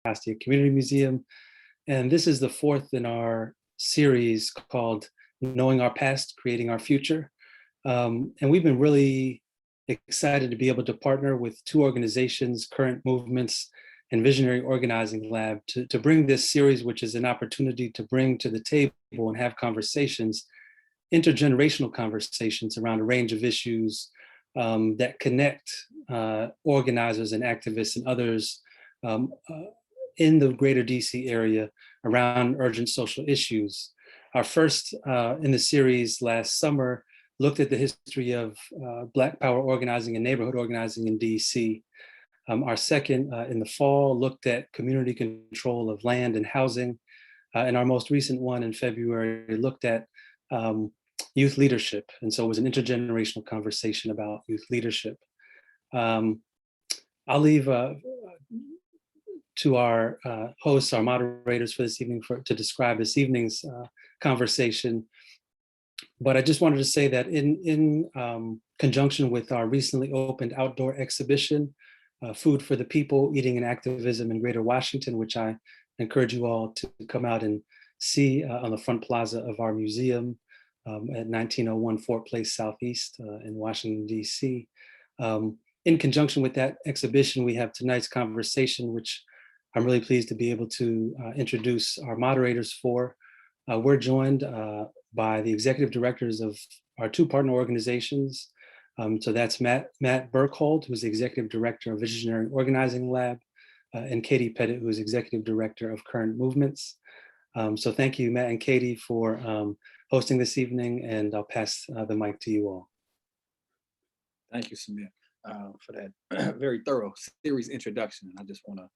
Anacostia Community Museum. And this is the fourth in our series called Knowing Our Past, Creating Our Future. And we've been really excited to be able to partner with two organizations, Current Movements and Visionary Organizing Lab, to bring this series, which is an opportunity to bring to the table and have conversations, intergenerational conversations around a range of issues that connect organizers and activists and others in the greater DC area around urgent social issues. Our first in the series last summer looked at the history of Black Power organizing and neighborhood organizing in DC. Our second in the fall looked at community control of land and housing. And our most recent one in February looked at youth leadership. And so it was an intergenerational conversation about youth leadership. I'll leave to our hosts, our moderators for this evening to describe this evening's conversation. But I just wanted to say that in conjunction with our recently opened outdoor exhibition, Food for the People, Eating and Activism in Greater Washington, which I encourage you all to come out and see on the front plaza of our museum at 1901 Fort Place Southeast in Washington, DC. In conjunction with that exhibition, we have tonight's conversation, which I'm really pleased to be able to introduce our moderators for. We're joined by the executive directors of our two partner organizations. So that's Matt Birkhold, who's the executive director of Visionary Organizing Lab, and Katie Petitt, who's executive director of Current Movements. So thank you, Matt and Katie, for hosting this evening, and I'll pass the mic to you all. Thank you, Samir, for that very thorough series introduction. I just want to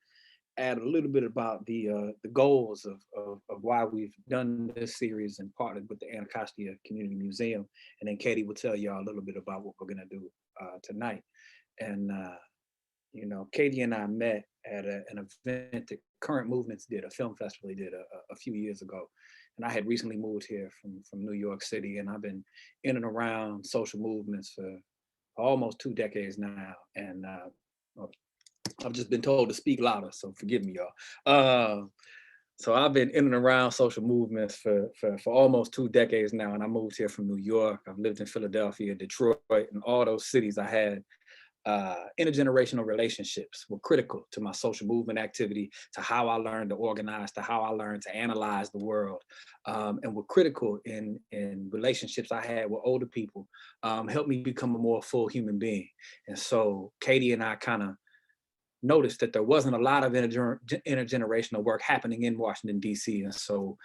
add a little bit about the goals of why we've done this series and partnered with the Anacostia Community Museum. And then Katie will tell y'all a little bit about what we're gonna do tonight. And you know, Katie and I met at an event that Current Movements did, a film festival they did a few years ago. And I had recently moved here from New York City, and I've been in and around social movements for almost 2 decades now. And I've just been told to speak louder, so forgive me, y'all. So I've been in and around social movements for almost 2 decades now, and I moved here from New York. I've lived in Philadelphia, Detroit, and all those cities I had. Intergenerational relationships were critical to my social movement activity, to how I learned to organize, to how I learned to analyze the world, and were critical in relationships I had with older people, helped me become a more full human being. And so Katie and I kind of noticed that there wasn't a lot of intergenerational work happening in Washington, D.C. And so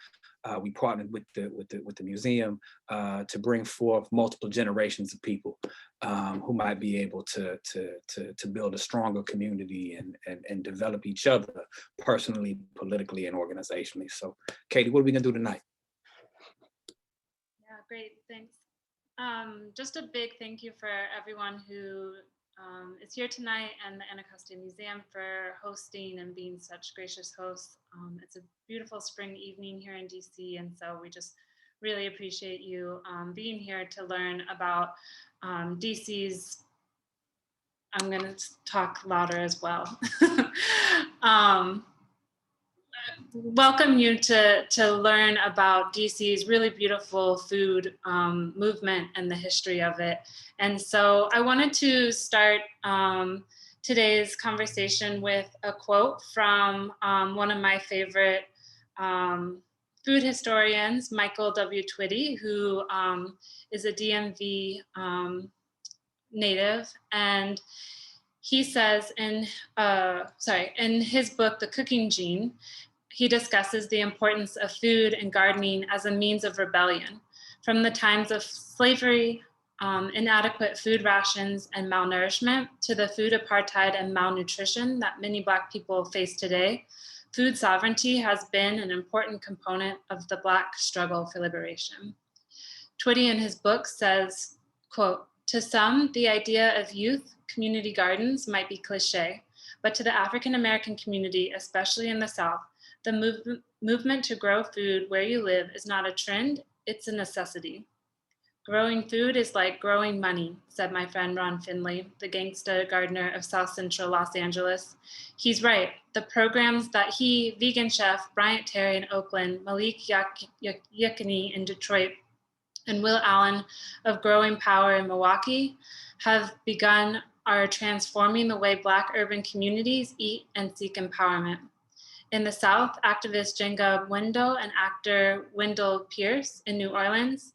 we partnered with the museum to bring forth multiple generations of people who might be able to build a stronger community and develop each other personally, politically, and organizationally. So Katie, what are we gonna do tonight? Yeah, great, thanks. Just a big thank you for everyone who is here tonight, and the Anacostia Museum for hosting and being such gracious hosts. It's a beautiful spring evening here in DC, and so we just really appreciate you being here to learn about DC's, I'm gonna talk louder as well. Welcome you to learn about DC's really beautiful food movement and the history of it. And so I wanted to start today's conversation with a quote from one of my favorite food historians, Michael W. Twitty, who is a DMV native. And he says in his book, The Cooking Gene, he discusses the importance of food and gardening as a means of rebellion. From the times of slavery, inadequate food rations and malnourishment, to the food apartheid and malnutrition that many Black people face today, food sovereignty has been an important component of the Black struggle for liberation. Twitty in his book says, quote, "To some, the idea of youth community gardens might be cliche, but to the African American community, especially in the South, the movement to grow food where you live is not a trend, it's a necessity. Growing food is like growing money, said my friend Ron Finley, the gangsta gardener of South Central Los Angeles. He's right. The programs that he, vegan chef Bryant Terry in Oakland, Malik Yakini in Detroit, and Will Allen of Growing Power in Milwaukee have begun are transforming the way Black urban communities eat and seek empowerment. In the South, activist Jenga Wendell and actor Wendell Pierce in New Orleans,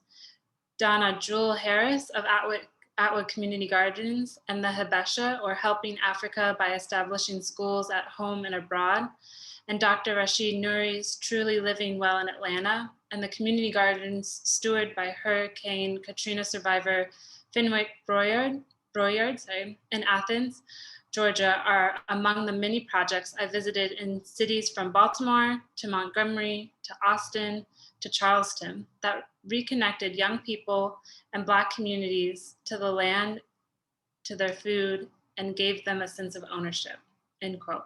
Donna Jewel Harris of Atwood Community Gardens, and the Habesha, or Helping Africa by Establishing Schools at Home and Abroad, and Dr. Rashid Nouri's Truly Living Well in Atlanta, and the community gardens stewarded by Hurricane Katrina survivor Fenwick Broyard in Athens, Georgia, are among the many projects I visited in cities from Baltimore to Montgomery to Austin to Charleston that reconnected young people and Black communities to the land, to their food, and gave them a sense of ownership, end quote.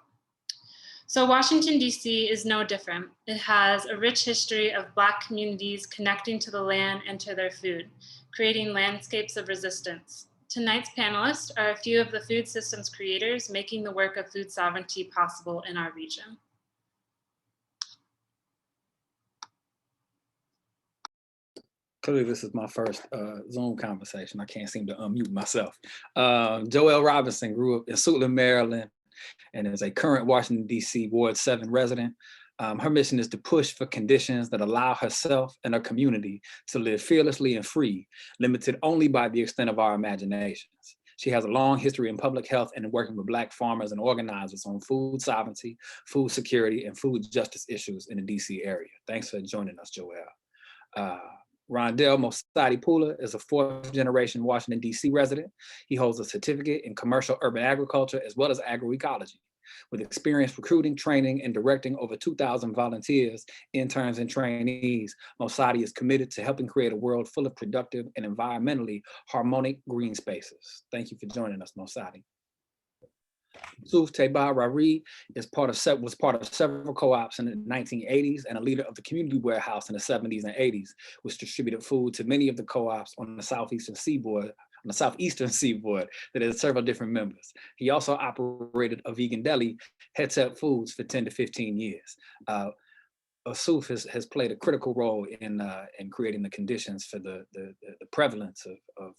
So Washington, D.C. is no different. It has a rich history of Black communities connecting to the land and to their food, creating landscapes of resistance. Tonight's panelists are a few of the food systems creators making the work of food sovereignty possible in our region. Clearly, this is my first Zoom conversation. I can't seem to unmute myself. Joelle Robinson grew up in Suitland, Maryland, and is a current Washington, D.C. Ward 7 resident. Her mission is to push for conditions that allow herself and her community to live fearlessly and free, limited only by the extent of our imaginations. She has a long history in public health and in working with Black farmers and organizers on food sovereignty, food security, and food justice issues in the DC area. Thanks for joining us, Joelle. Rondell Mosadi Pula is a 4th generation Washington, D.C. resident. He holds a certificate in commercial urban agriculture as well as agroecology. With experience recruiting, training, and directing over 2,000 volunteers, interns, and trainees, Mosadi is committed to helping create a world full of productive and environmentally harmonic green spaces. Thank you for joining us, Mosadi. Ausu-f Teba Raari was part of several co-ops in the 1980s and a leader of the community warehouse in the 70s and 80s, which distributed food to many of the co-ops on the southeastern seaboard that has several different members. He also operated a vegan deli, Headset Foods, for 10 to 15 years. Ausu-f has played a critical role in creating the conditions for the prevalence of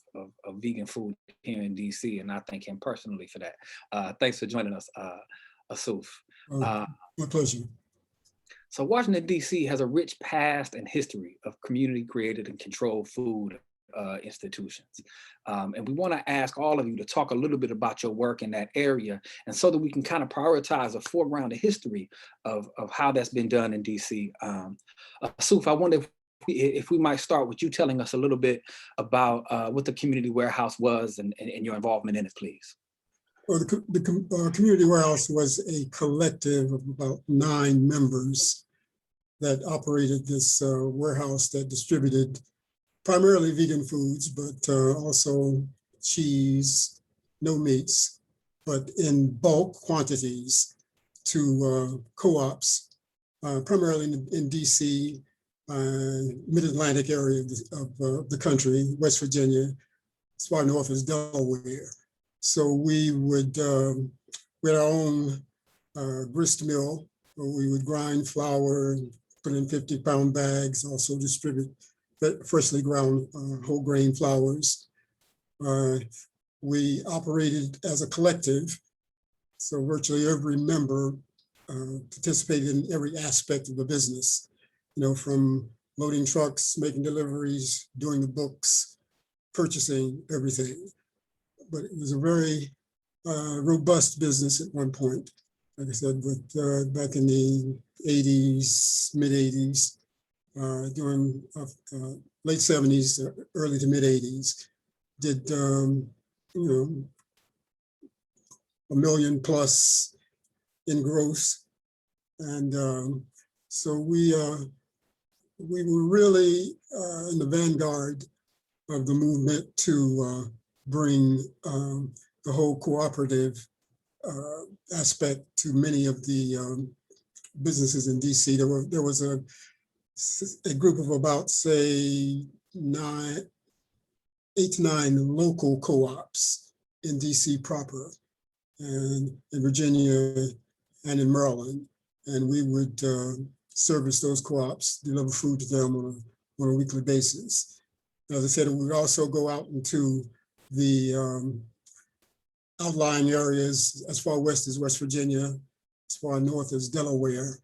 vegan food here in DC, and I thank him personally for that. Thanks for joining us, Ausu-f. My pleasure. So Washington, DC has a rich past and history of community-created and controlled food institutions. And we want to ask all of you to talk a little bit about your work in that area, and so that we can kind of prioritize a foreground of history of how that's been done in DC. Ausu-f, I wonder if we might start with you telling us a little bit about what the community warehouse was and your involvement in it, please. Well, the community warehouse was a collective of about 9 members that operated this warehouse that distributed primarily vegan foods, but also cheese, no meats, but in bulk quantities to co-ops, primarily in DC, mid-Atlantic area of the country, West Virginia, as far north as Delaware. So we would, with our own grist mill, where we would grind flour, put in 50-pound bags, also distribute freshly ground whole grain flours. We operated as a collective, so virtually every member participated in every aspect of the business, from loading trucks, making deliveries, doing the books, purchasing everything. But it was a very robust business at one point, like I said, with back in the 80s, mid 80s, during late 70s, early to mid 80s, did, $1 million plus in gross. And so we were really in the vanguard of the movement to bring the whole cooperative aspect to many of the businesses in DC. There was a group of about, say, 8 to 9 local co-ops in DC proper, and in Virginia and in Maryland. And we would service those co-ops, deliver food to them on a weekly basis. As I said, we would also go out into the outlying areas as far west as West Virginia, as far north as Delaware,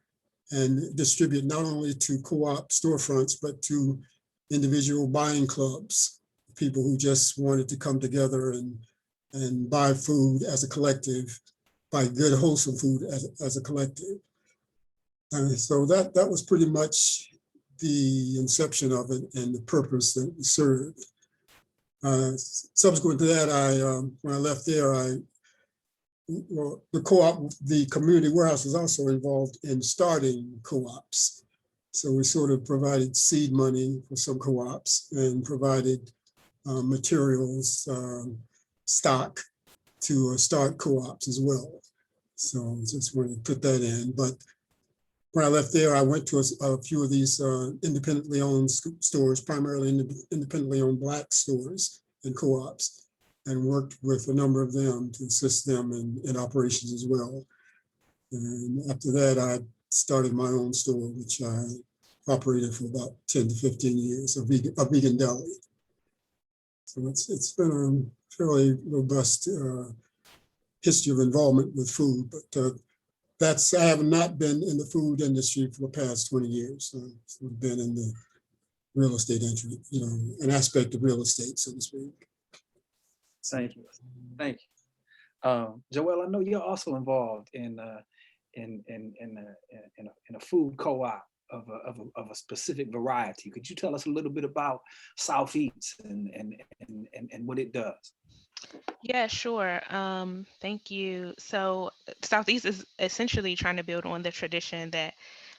and distribute not only to co-op storefronts, but to individual buying clubs, people who just wanted to come together and buy food as a collective, buy good, wholesome food as a collective. And so that was pretty much the inception of it and the purpose that it served. Subsequent to that, when I left there, the co-op, the community warehouse was also involved in starting co-ops. So we sort of provided seed money for some co-ops and provided materials, stock to start co-ops as well. So just wanted to put that in. But when I left there, I went to a few of these independently owned stores, primarily independently owned Black stores and co-ops, and worked with a number of them to assist them in operations as well. And after that, I started my own store, which I operated for about 10 to 15 years, a vegan deli. So it's been a fairly robust history of involvement with food, but I have not been in the food industry for the past 20 years. So I've been in the real estate entry, an aspect of real estate, so to speak. Thank you. Thank you. Joelle, I know you're also involved in a food co-op of a specific variety. Could you tell us a little bit about South Eats and what it does? Yeah, sure. Thank you. So Southeast is essentially trying to build on the tradition that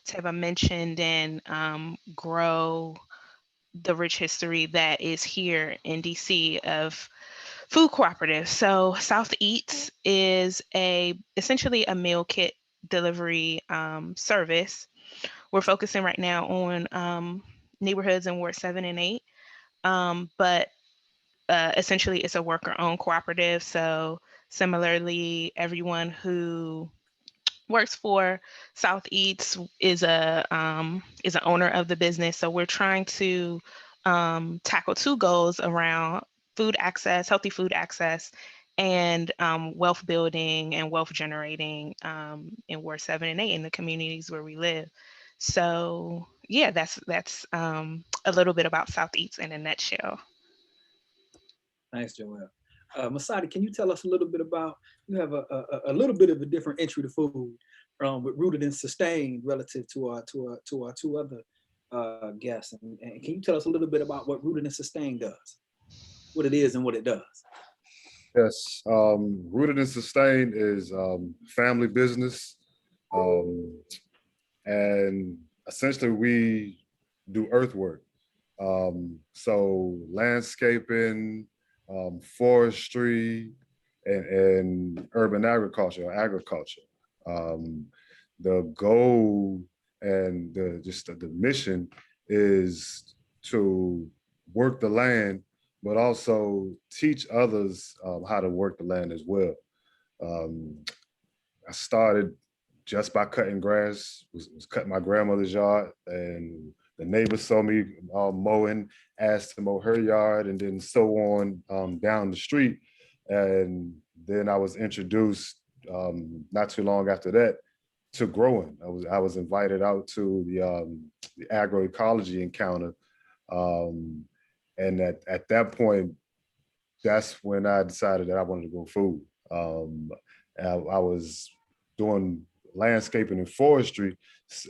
Teba mentioned and grow the rich history that is here in DC of food cooperatives. So South Eats is essentially a meal kit delivery service. We're focusing right now on neighborhoods in Ward 7 and 8, but essentially it's a worker-owned cooperative. So similarly, everyone who works for South Eats is an owner of the business. So we're trying to tackle two goals around food access, healthy food access, and wealth building and wealth generating in Ward 7 and 8 in the communities where we live. So yeah, that's a little bit about South Eats in a nutshell. Thanks, Joelle. Mosadi, can you tell us a little bit about, you have a little bit of a different entry to food, with Rooted and Sustained relative to our two other guests. And can you tell us a little bit about what Rooted and Sustained does, what it is and what it does? Yes, Rooted and Sustained is family business. And essentially we do earthwork. So landscaping, forestry, and urban agriculture. The goal and the mission is to work the land, but also teach others how to work the land as well. I started just by cutting grass, was cutting my grandmother's yard, and the neighbor saw me mowing, asked to mow her yard, and then so on down the street. And then I was introduced not too long after that to growing. I was invited out to the agroecology encounter. And at that point, that's when I decided that I wanted to grow food. I was doing landscaping and forestry,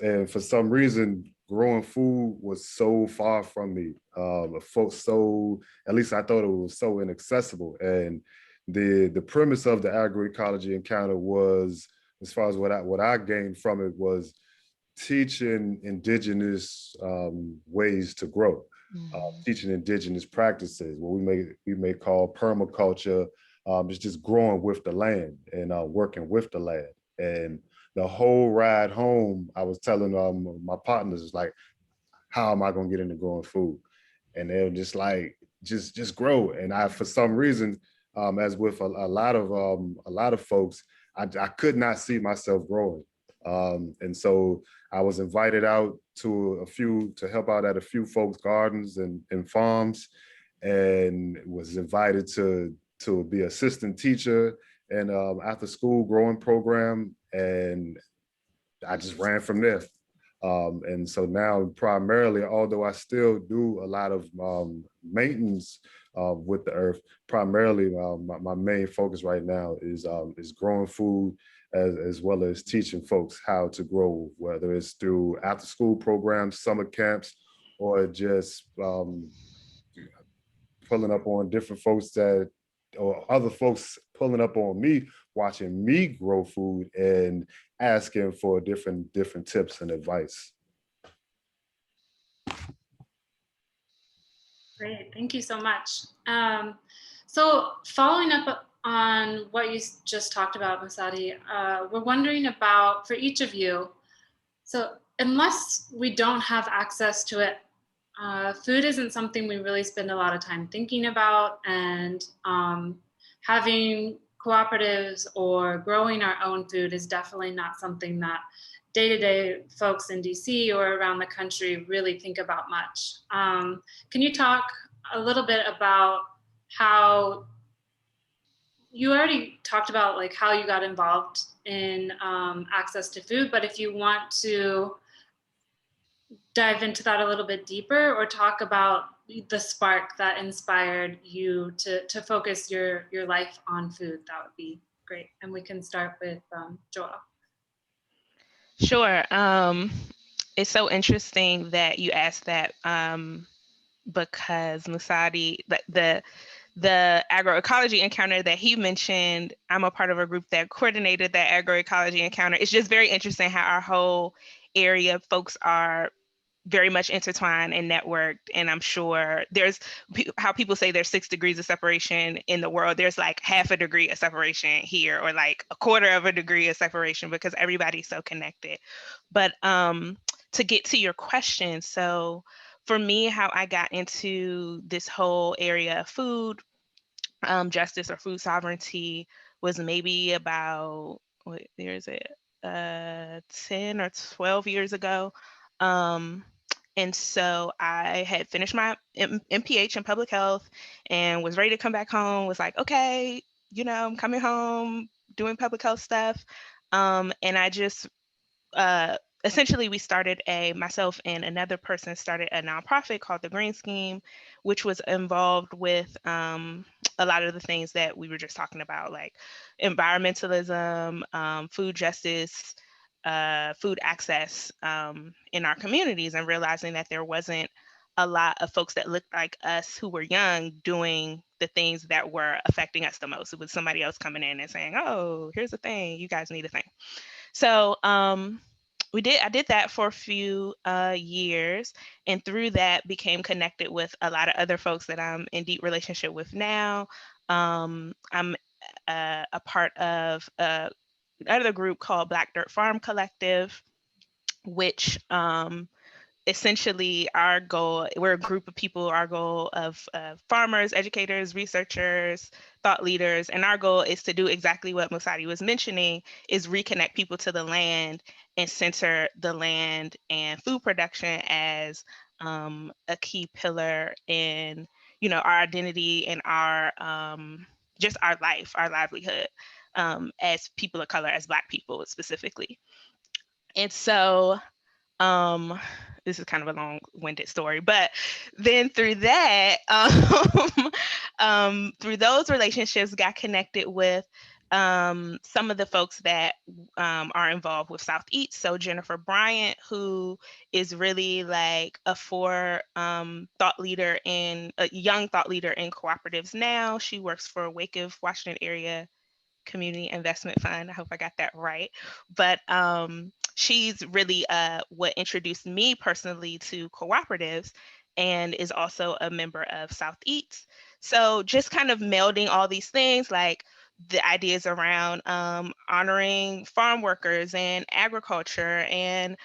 and for some reason, growing food was so far from me. At least I thought it was so inaccessible. And the premise of the agroecology encounter was, as far as what I gained from it, was teaching indigenous ways to grow, teaching indigenous practices, what we may call permaculture. It's just growing with the land and working with the land. And the whole ride home, I was telling my partners, like, how am I gonna get into growing food? And they were just like, just grow. And I, for some reason, as with a lot of folks, I could not see myself growing. And so I was invited out to help out at a few folks' gardens and farms, and was invited to be assistant teacher and after school growing program. And I just ran from there. And so now primarily, although I still do a lot of maintenance with the earth, primarily my main focus right now is growing food, as well as teaching folks how to grow, whether it's through after school programs, summer camps, or just pulling up on different folks or other folks pulling up on me, watching me grow food and asking for different tips and advice. Great, thank you so much. So following up on what you just talked about, Mosadi, we're wondering about, for each of you, so unless we don't have access to it, food isn't something we really spend a lot of time thinking about, and having cooperatives or growing our own food is definitely not something that day-to-day folks in DC or around the country really think about much. Can you talk a little bit about how you already talked about, like, how you got involved in access to food, but if you want to dive into that a little bit deeper, or talk about the spark that inspired you to focus your life on food, that would be great. And we can start with Joelle. Sure. It's so interesting that you asked that, because Mosadi, the agroecology encounter that he mentioned, I'm a part of a group that coordinated that agroecology encounter. It's just very interesting how our whole area folks are very much intertwined and networked. And I'm sure there's how people say there's 6 degrees of separation in the world. There's like half a degree of separation here, or like a quarter of a degree of separation, because everybody's so connected. But to get to your question, so for me, how I got into this whole area of food justice or food sovereignty was maybe about, 10 or 12 years ago. And so I had finished my MPH in public health and was ready to come back home, was like, okay, I'm coming home, doing public health stuff. And I just, essentially myself and another person started a nonprofit called the Green Scheme, which was involved with a lot of the things that we were just talking about, like environmentalism, food justice, food access in our communities, and realizing that there wasn't a lot of folks that looked like us who were young doing the things that were affecting us the most. It was somebody else coming in and saying, oh, here's the thing, you guys need a thing. So I did that for a few years, and through that became connected with a lot of other folks that I'm in deep relationship with now. I'm a part of another group called Black Dirt Farm Collective, which essentially our goal, we're a group of people, our goal of farmers, educators, researchers, thought leaders, and our goal is to do exactly what Mosadi was mentioning, is reconnect people to the land and center the land and food production as a key pillar in, our identity and our just our life, our livelihood as people of color, as Black people specifically. And so this is kind of a long-winded story, but then through that, through those relationships, got connected with some of the folks that are involved with South Eats. So Jennifer Bryant, who is really like a young thought leader in cooperatives now. She works for Wake-Up Washington Area Community Investment Fund. I hope I got that right. But she's really what introduced me personally to cooperatives, and is also a member of South Eats. So just kind of melding all these things, like the ideas around honoring farm workers and agriculture, and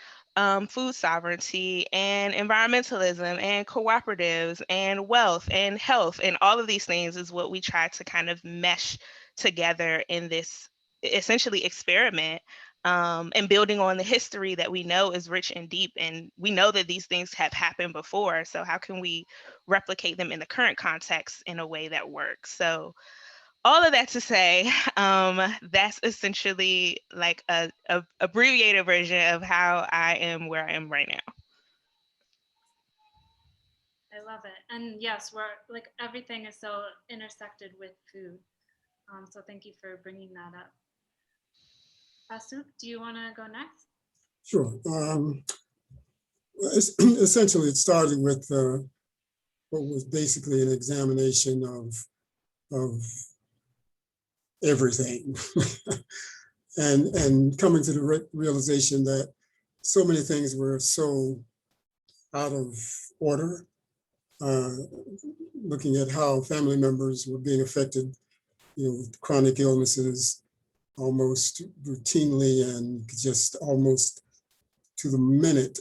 food sovereignty and environmentalism and cooperatives and wealth and health, and all of these things is what we try to kind of mesh together in this essentially experiment, and building on the history that we know is rich and deep. And we know that these things have happened before. So how can we replicate them in the current context in a way that works? So all of that to say, that's essentially like a abbreviated version of how I am where I am right now. I love it. And yes, we're like, everything is so intersected with food. So thank you for bringing that up. Ausu, do you want to go next? Sure. Essentially, it started with what was basically an examination of everything, and coming to the realization that so many things were so out of order. Looking at how family members were being affected, with chronic illnesses almost routinely and just almost to the minute,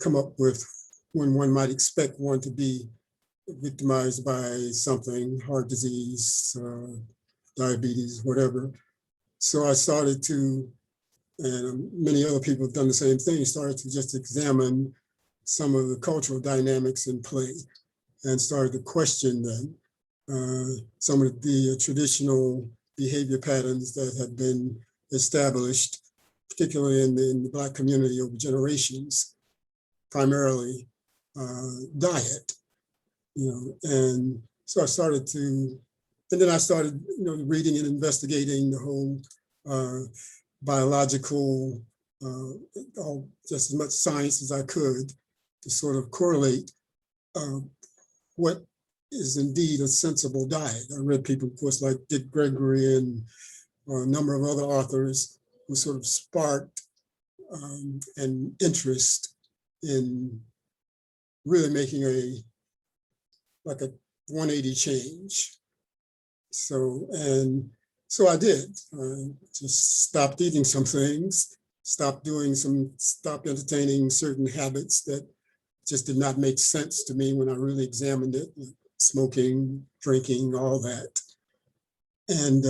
come up with when one might expect one to be victimized by something, heart disease, diabetes, whatever. So I started to, and many other people have done the same thing, started to just examine some of the cultural dynamics in play and started to question them. Some of the traditional behavior patterns that have been established, particularly in the Black community over generations, primarily diet, and so I started to, and then I started, reading and investigating the whole biological, just as much science as I could to sort of correlate what is indeed a sensible diet. I read people, of course, like Dick Gregory and a number of other authors who sort of sparked an interest in really making a 180 change. So I did. Just stopped eating some things, stopped entertaining certain habits that just did not make sense to me when I really examined it, like smoking, drinking, all that. And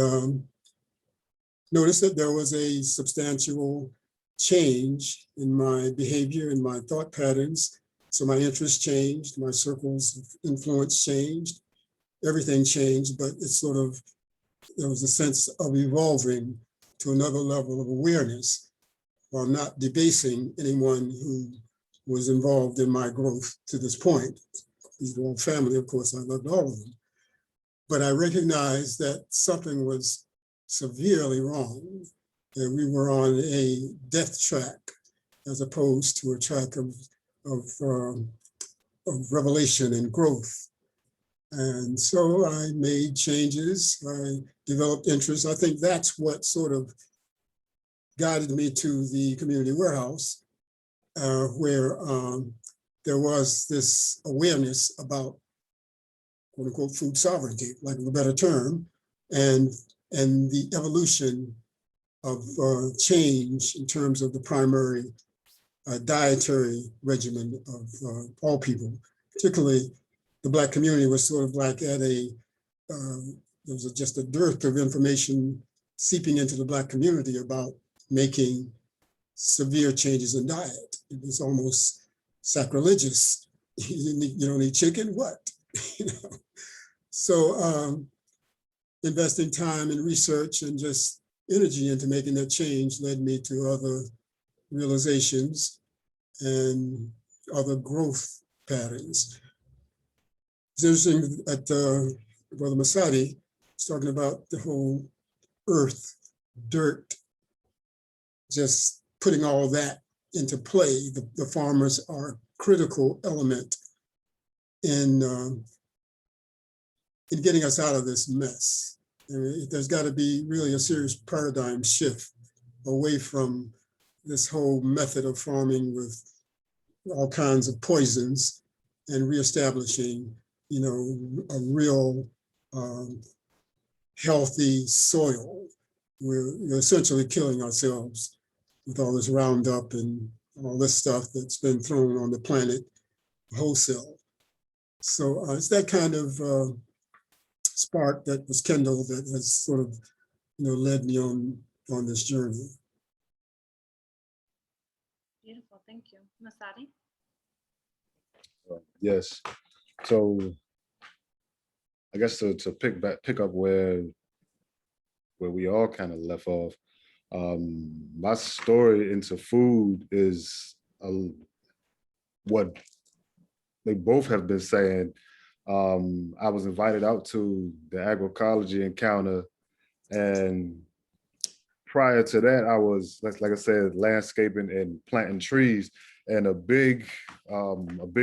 noticed that there was a substantial change in my behavior and my thought patterns. So my interests changed, my circles of influence changed, everything changed, but there was a sense of evolving to another level of awareness while not debasing anyone who was involved in my growth to this point. These were all family, of course, I loved all of them. But I recognized that something was severely wrong, that we were on a death track as opposed to a track of revelation and growth. And so I made changes, I developed interests. I think that's what sort of guided me to the community warehouse, where there was this awareness about quote unquote food sovereignty, lack of a better term, and the evolution of change in terms of the primary dietary regimen of all people, particularly the Black community was sort of like at there was just a dearth of information seeping into the Black community about making severe changes in diet. It was almost sacrilegious. You don't eat chicken, what? So investing time and research and just energy into making that change led me to other realizations and other growth patterns. It's interesting that Brother Mosadi was talking about the whole earth, dirt, just putting all that into play. The farmers are a critical element in getting us out of this mess. There's got to be really a serious paradigm shift away from this whole method of farming with all kinds of poisons and reestablishing, a real healthy soil. We're essentially killing ourselves with all this Roundup and all this stuff that's been thrown on the planet wholesale. So it's that kind of spark that was kindled that has sort of, led me on this journey. Beautiful, thank you. Mosadi? Yes. So I guess to pick up where we all kind of left off, my story into food is what they both have been saying. I was invited out to the agroecology encounter, and prior to that, I was, like I said, landscaping and planting trees. And a big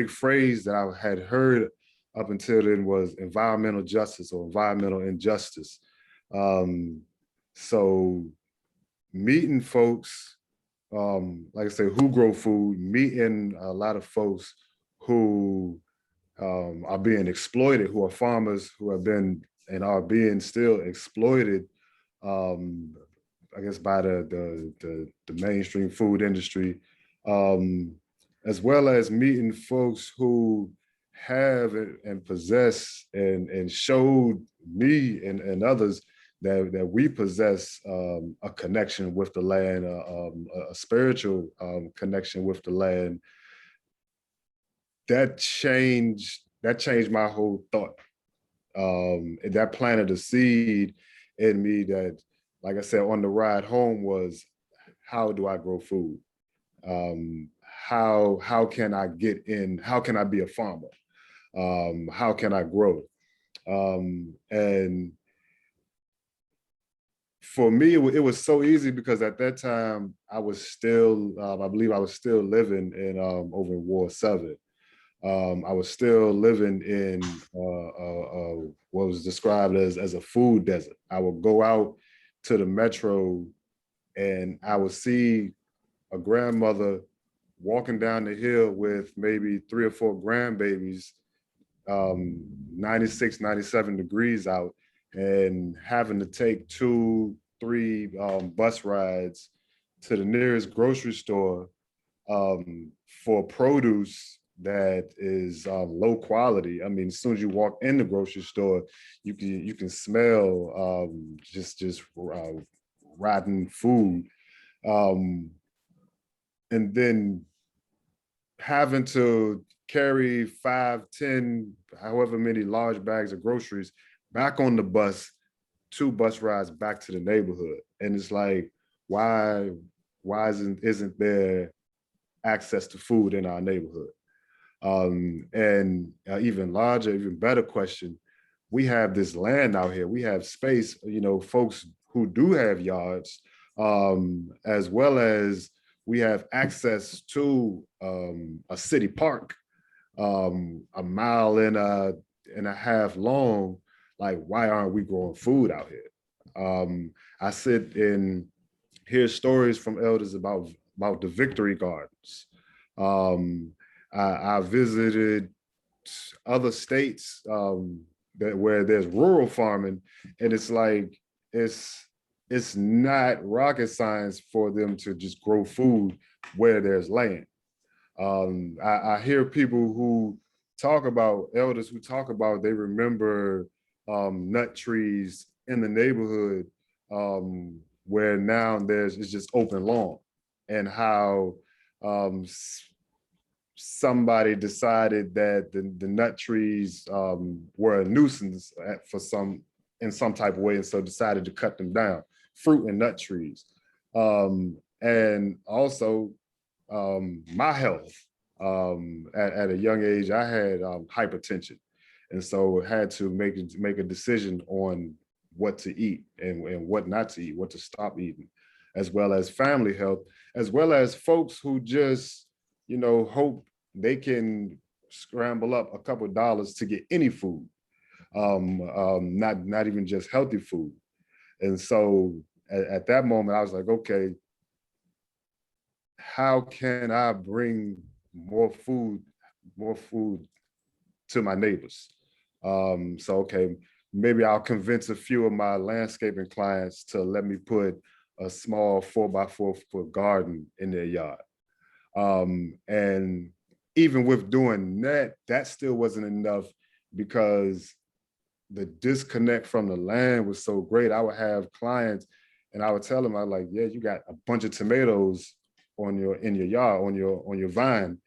phrase that I had heard up until then was environmental justice or environmental injustice. So meeting folks, like I said, who grow food, meeting a lot of folks who are being exploited, who are farmers who have been and are being still exploited, I guess by the mainstream food industry, as well as meeting folks who have and possess and showed me and others that we possess a connection with the land, a spiritual connection with the land. That changed my whole thought. That planted a seed in me that, like I said, on the ride home was, how do I grow food? How can I get in? How can I be a farmer? How can I grow? And for me, it was so easy because at that time I was still, I believe I was still living in over in Ward 7. I was still living in what was described as a food desert. I would go out to the metro and I would see a grandmother walking down the hill with maybe 3 or 4 grandbabies, 96, 97 degrees out, and having to take 2, 3 bus rides to the nearest grocery store for produce that is low quality. I mean, as soon as you walk in the grocery store, you can smell just rotten food, and then having to carry 5, 10, however many large bags of groceries back on the bus, 2 bus rides back to the neighborhood. And it's like, why isn't there access to food in our neighborhood? And even larger, even better question, we have this land out here, we have space, folks who do have yards, as well as we have access to a city park, 1.5 miles long. Like, why aren't we growing food out here? I sit and hear stories from elders about the victory gardens. I visited other states where there's rural farming, and it's like, it's not rocket science for them to just grow food where there's land. I hear people who talk about, elders who talk about, they remember nut trees in the neighborhood where now it's just open lawn, and how somebody decided that the nut trees were a nuisance in some type of way, and so decided to cut them down, fruit and nut trees. And also my health. At a young age, I had hypertension, and so had to make a decision on what to eat and what not to eat, what to stop eating, as well as family health, as well as folks who just, hope they can scramble up a couple of dollars to get any food, not even just healthy food. And so at that moment, I was like, okay, how can I bring more food to my neighbors? So, okay, maybe I'll convince a few of my landscaping clients to let me put a small 4x4 foot garden in their yard. And even with doing that, that still wasn't enough because the disconnect from the land was so great. I would have clients and I would tell them, I was like, yeah, you got a bunch of tomatoes in your yard, on your vine.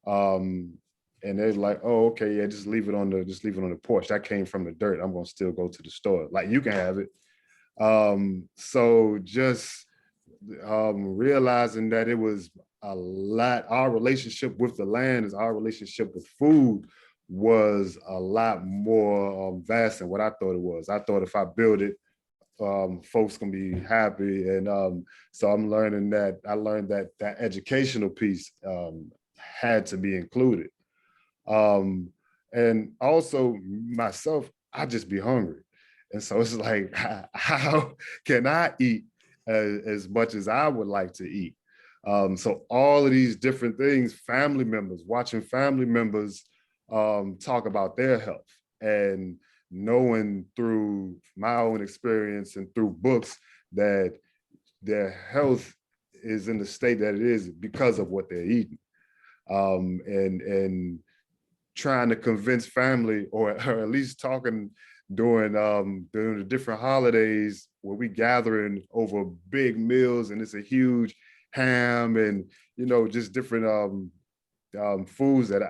And they're like, oh, okay, yeah, just leave it on the porch. That came from the dirt. I'm gonna still go to the store. Like, you can have it. So just realizing that it was a lot, our relationship with the land is our relationship with food was a lot more vast than what I thought it was. I thought if I build it, folks can be happy. And so I'm learning that, I learned that that educational piece had to be included. And also myself, I just be hungry. And so it's like, how can I eat as much as I would like to eat? So all of these different things, family members, watching family members talk about their health, and knowing through my own experience and through books that their health is in the state that it is because of what they're eating. And trying to convince family, or at least talking during the different holidays where we gathering over big meals, and it's a huge ham and, you know, just different foods that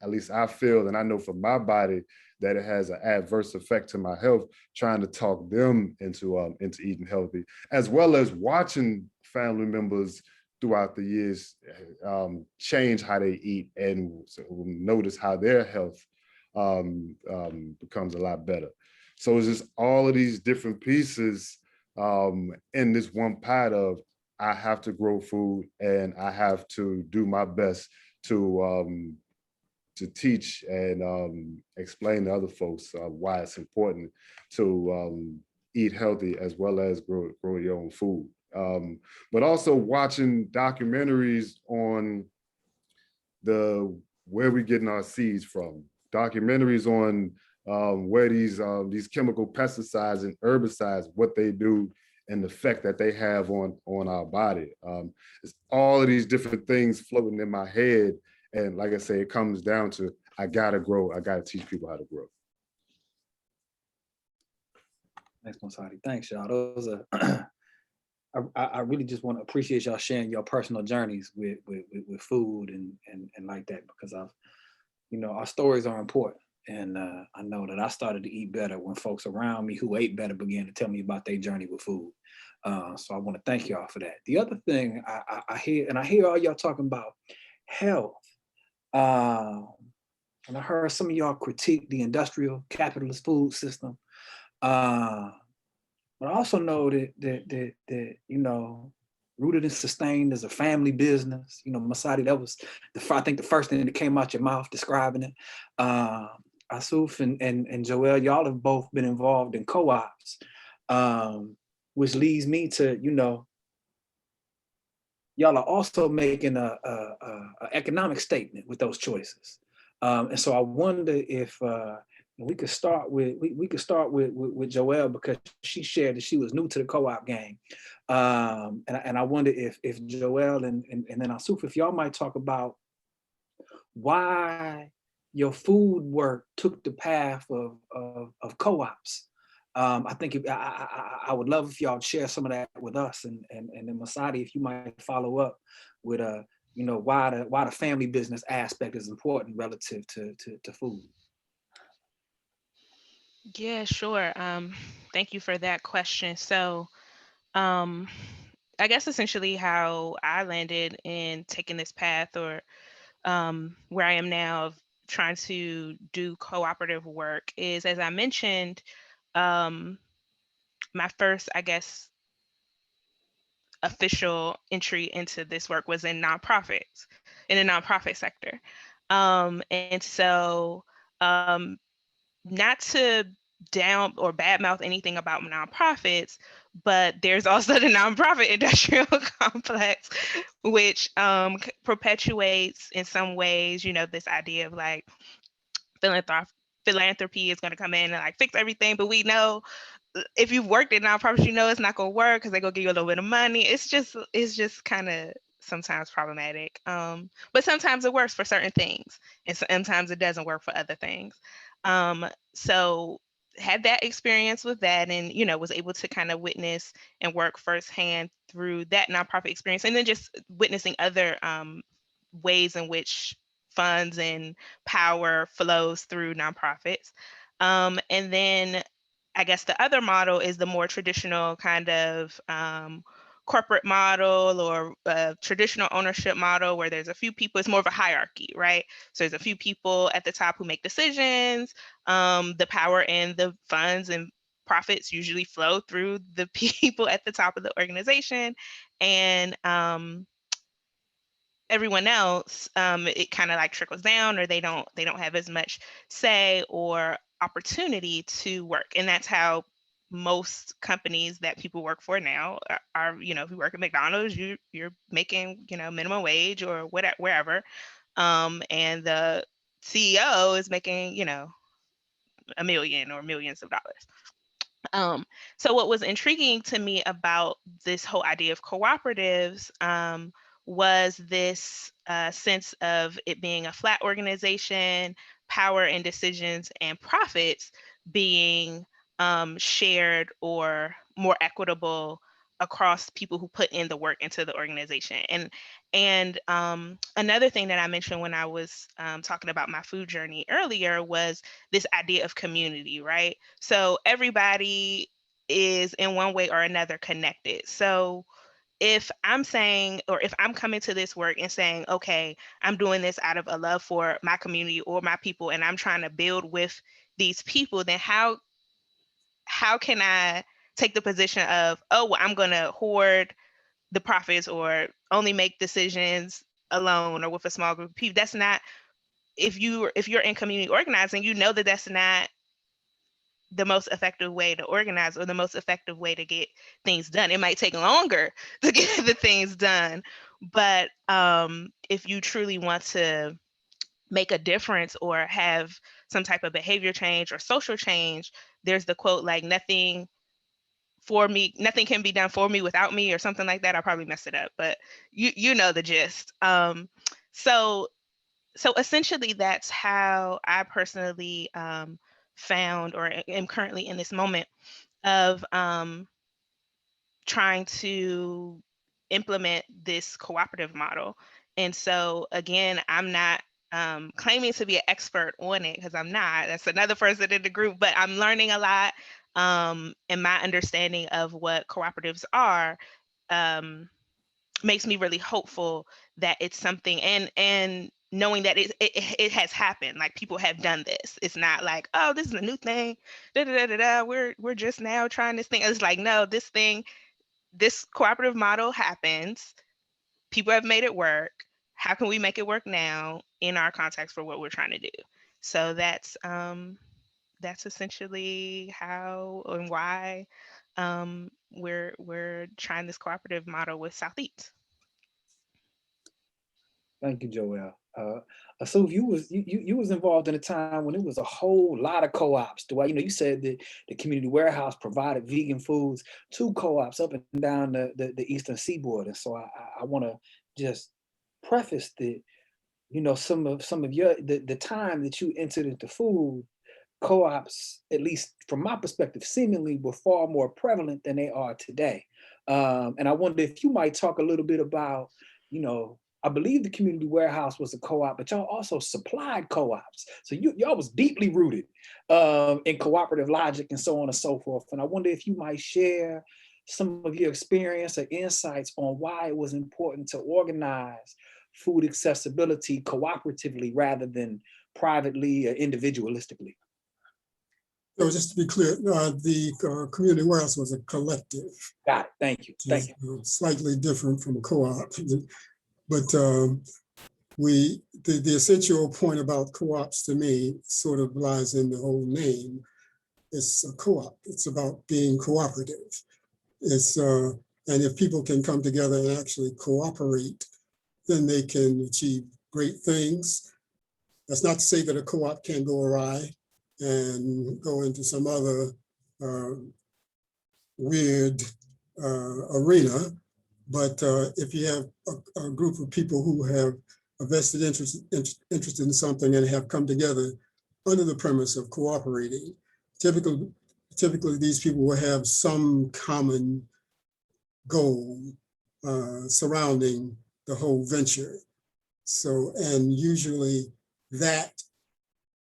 at least I feel, and I know for my body that it has an adverse effect to my health, trying to talk them into eating healthy, as well as watching family members throughout the years change how they eat, and notice how their health becomes a lot better. So it's just all of these different pieces in this one pot of, I have to grow food and I have to do my best to teach and explain to other folks why it's important to eat healthy as well as grow your own food. But also watching documentaries on where we're getting our seeds from, documentaries on where these chemical pesticides and herbicides, what they do and the effect that they have on our body. It's all of these different things floating in my head. And like I say, it comes down to, I gotta grow, I gotta teach people how to grow. Thanks, Mosadi. Thanks, y'all. Those are I really just want to appreciate y'all sharing your personal journeys with food and like that, because our stories are important. And I know that I started to eat better when folks around me who ate better began to tell me about their journey with food. So I want to thank y'all for that. The other thing I hear all y'all talking about health. And I heard some of y'all critique the industrial capitalist food system. But I also know that rooted and sustained as a family business. Mosadi, that was I think the first thing that came out your mouth describing it. Ausu-f and Joelle, y'all have both been involved in co-ops, which leads me to, y'all are also making a economic statement with those choices. And so I wonder if we could start with Joelle, because she shared that she was new to the co-op game. And I wonder if Joelle and then Ausu-f, if y'all might talk about why your food work took the path of co-ops. I think I would love if y'all share some of that with us, and then Mosadi, if you might follow up with why the family business aspect is important relative to food. Yeah, sure. Thank you for that question. So, I guess essentially how I landed in taking this path, or where I am now of trying to do cooperative work, is, as I mentioned, my first, I guess, official entry into this work was in the nonprofit sector. And so, not to down or badmouth anything about nonprofits, but there's also the nonprofit industrial complex, which perpetuates in some ways, this idea of like philanthropy is going to come in and like fix everything. But we know, if you've worked in nonprofits, it's not going to work because they're going to give you a little bit of money. It's just kind of sometimes problematic. But sometimes it works for certain things, and sometimes it doesn't work for other things. So had that experience with that, and was able to kind of witness and work firsthand through that nonprofit experience, and then just witnessing other ways in which funds and power flows through nonprofits. And then I guess the other model is the more traditional kind of corporate model, or traditional ownership model, where there's a few people. It's more of a hierarchy, right? So there's a few people at the top who make decisions. The power and the funds and profits usually flow through the people at the top of the organization, and everyone else, it kind of like trickles down, or they don't have as much say or opportunity to work. And that's how most companies that people work for now are. If you work at McDonald's, you're making minimum wage or whatever, wherever, and the CEO is making $1 million or millions of dollars. So what was intriguing to me about this whole idea of cooperatives was this sense of it being a flat organization, power and decisions and profits being shared or more equitable across people who put in the work into the organization. And another thing that I mentioned when I was talking about my food journey earlier was this idea of community, right? So everybody is in one way or another connected. So if I'm saying, or if I'm coming to this work and saying, okay, I'm doing this out of a love for my community or my people, and I'm trying to build with these people, then how can I take the position of, oh, well, I'm going to hoard the profits or only make decisions alone or with a small group of people? That's not, if you're in community organizing, that that's not the most effective way to organize or the most effective way to get things done. It might take longer to get the things done, but if you truly want to make a difference or have some type of behavior change or social change, there's the quote, like, nothing can be done for me without me, or something like that. I probably messed it up, but you know the gist. So essentially, that's how I personally found, or am currently in this moment of trying to implement this cooperative model. And so again, I'm not claiming to be an expert on it, because I'm not. That's another person in the group, but I'm learning a lot. And my understanding of what cooperatives are makes me really hopeful that it's something, and knowing that it has happened. Like, people have done this. It's not like, oh, this is a new thing. We're just now trying this thing. It's like, no, this cooperative model happens. People have made it work. How can we make it work now in our context for what we're trying to do? So that's essentially how and why we're trying this cooperative model with Southeast. Thank you, Joelle. So you was involved in a time when it was a whole lot of co-ops. You said that the community warehouse provided vegan foods to co-ops up and down the eastern seaboard. And so I want to just preface that, some of your the time that you entered into food, co-ops, at least from my perspective, seemingly were far more prevalent than they are today. And I wonder if you might talk a little bit about, I believe the community warehouse was a co-op, but y'all also supplied co-ops. So y'all was deeply rooted in cooperative logic and so on and so forth. And I wonder if you might share some of your experience or insights on why it was important to organize food accessibility cooperatively rather than privately or individualistically. So just to be clear, the community warehouse was a collective. Got it. Thank you. Thank you. Slightly different from a co-op. But the essential point about co-ops to me sort of lies in the whole name. It's a co-op. It's about being cooperative. And if people can come together and actually cooperate, then they can achieve great things. That's not to say that a co-op can't go awry and go into some other weird arena, But if you have a group of people who have a vested interest in something and have come together under the premise of cooperating, typically these people will have some common goal surrounding the whole venture. So, and usually that,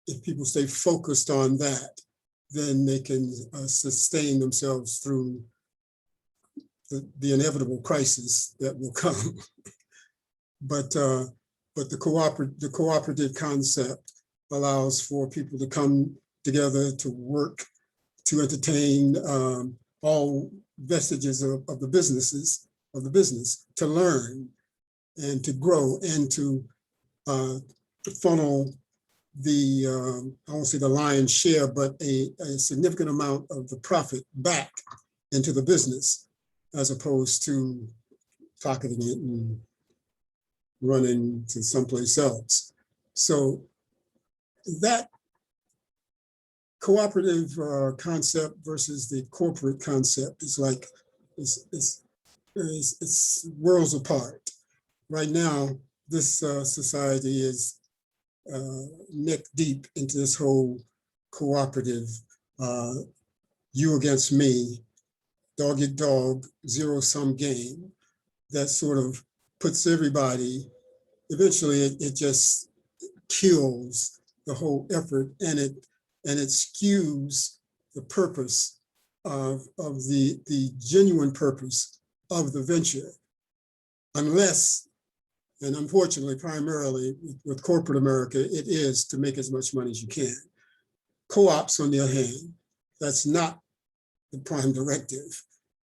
if people stay focused on that, then they can sustain themselves through the inevitable crisis that will come. But the cooperative concept allows for people to come together to work, to entertain all vestiges of the business, to learn and to grow and to funnel the, I won't say the lion's share, but a significant amount of the profit back into the business, as opposed to pocketing it and running to someplace else. So that cooperative concept versus the corporate concept is like, it's worlds apart. Right now, this society is neck deep into this whole cooperative, you against me, dog eat dog, zero-sum game that sort of puts everybody, eventually it just kills the whole effort, and it skews the purpose of the genuine purpose of the venture, unless, and unfortunately, primarily with corporate America, it is to make as much money as you can. Co-ops, on the other hand, that's not the prime directive.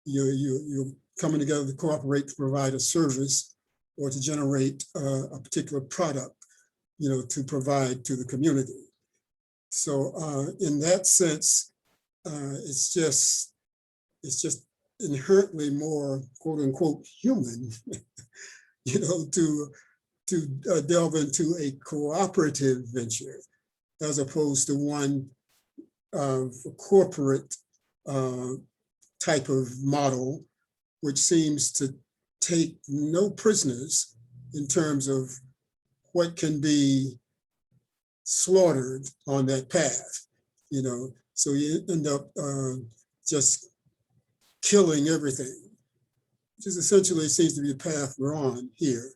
You're coming together to cooperate to provide a service or to generate a particular product, to provide to the community. So in that sense, it's just inherently more, quote unquote, human, to delve into a cooperative venture as opposed to one of a corporate type of model, which seems to take no prisoners in terms of what can be slaughtered on that path, so you end up just killing everything, which is essentially seems to be the path we're on here.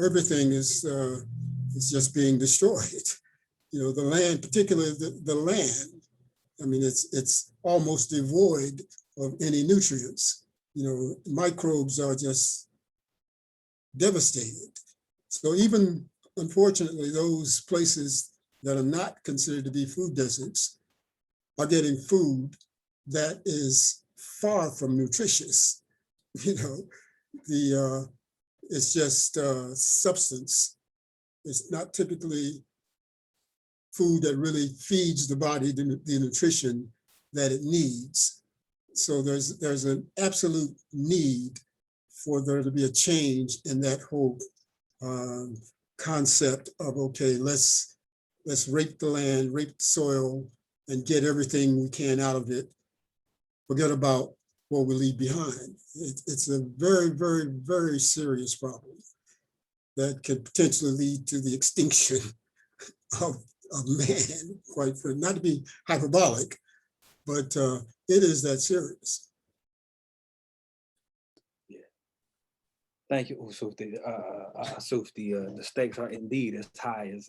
Everything is just being destroyed. The land, particularly the land, I mean, it's almost devoid of any nutrients. Microbes are just devastated. So even, unfortunately, those places that are not considered to be food deserts are getting food that is far from nutritious. It's just substance. It's not typically food that really feeds the body the nutrition that it needs. So there's an absolute need for there to be a change in that whole concept of, okay, let's rape the land, rape the soil, and get everything we can out of it. Forget about what we leave behind. It's a very, very, very serious problem that could potentially lead to the extinction of man, quite frankly. Not to be hyperbolic, but it is that serious. Yeah. Thank you, Ausu-f. Ausu-f, the stakes are indeed as high as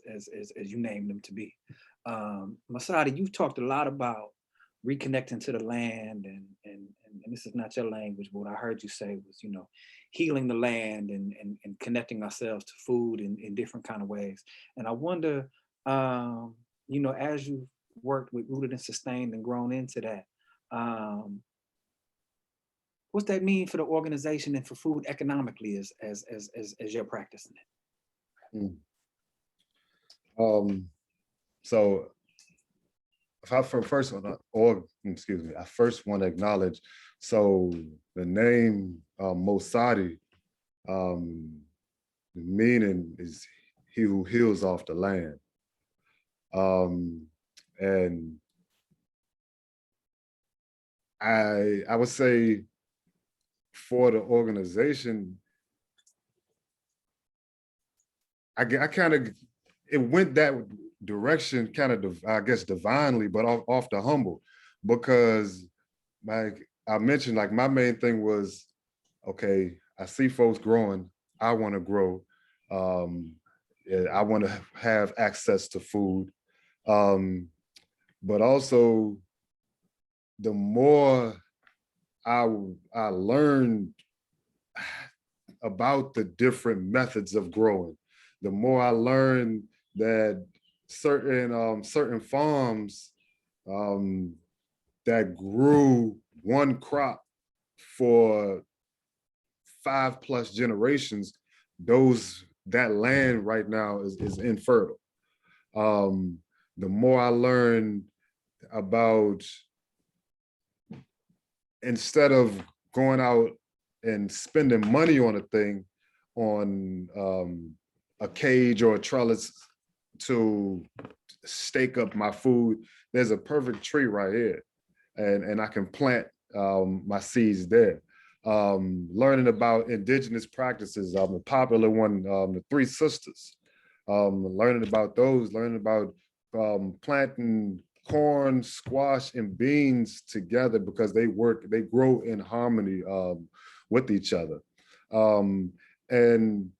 you named them to be. Mosadi, you've talked a lot about reconnecting to the land, and this is not your language, but what I heard you say was, healing the land and connecting ourselves to food in different kind of ways. And I wonder, as you've worked with Rooted and Sustained and grown into that, what's that mean for the organization and for food economically as you're practicing it? So if I first want to acknowledge, so the name Mosadi, the meaning is he who heals off the land. And I would say for the organization, I kind of, it went that direction kind of, I guess, divinely, but off the humble, because like I mentioned, like my main thing was, okay, I see folks growing, I want to grow. I want to have access to food. But also, the more I learned about the different methods of growing, the more I learned that certain farms that grew one crop for 5+ generations, that land right now is infertile. The more I learned about, instead of going out and spending money on a thing, on a cage or a trellis to stake up my food, there's a perfect tree right here, and I can plant my seeds there. Learning about indigenous practices, a popular one, the Three Sisters. Learning about those, learning about planting corn, squash, and beans together, because they grow in harmony with each other. And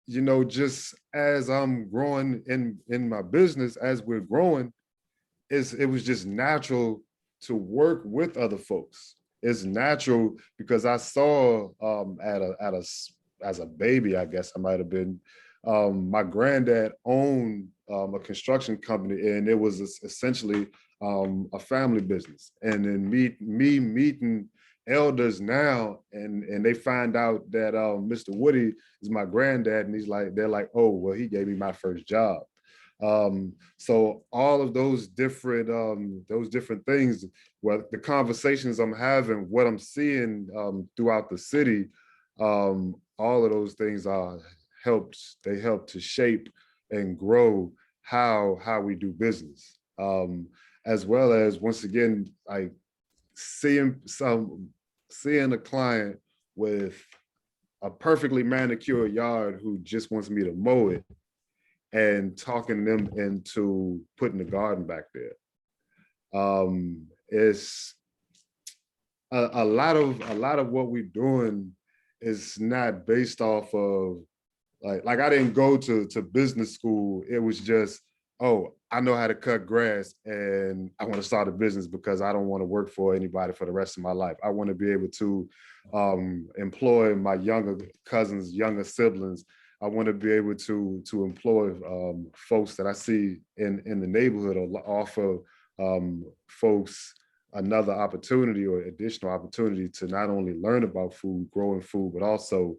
you know, just as I'm growing in my business, as we're growing, it was just natural to work with other folks. It's natural because I saw as a baby, I guess I might have been, my granddad owned a construction company, and it was essentially a family business. And then me meeting elders now, and they find out that Mr. Woody is my granddad, and they're like, oh, well, he gave me my first job. So all of those different things, well, the conversations I'm having, what I'm seeing throughout the city, all of those things help to shape and grow how we do business, as well as, once again, like seeing a client with a perfectly manicured yard who just wants me to mow it, and talking them into putting the garden back there. It's a lot of what we're doing is not based off of like I didn't go to business school. It was just, oh, I know how to cut grass and I want to start a business because I don't want to work for anybody for the rest of my life. I want to be able to employ my younger cousins, younger siblings. I want to be able to employ folks that I see in the neighborhood, or offer folks another opportunity or additional opportunity to not only learn about food, growing food, but also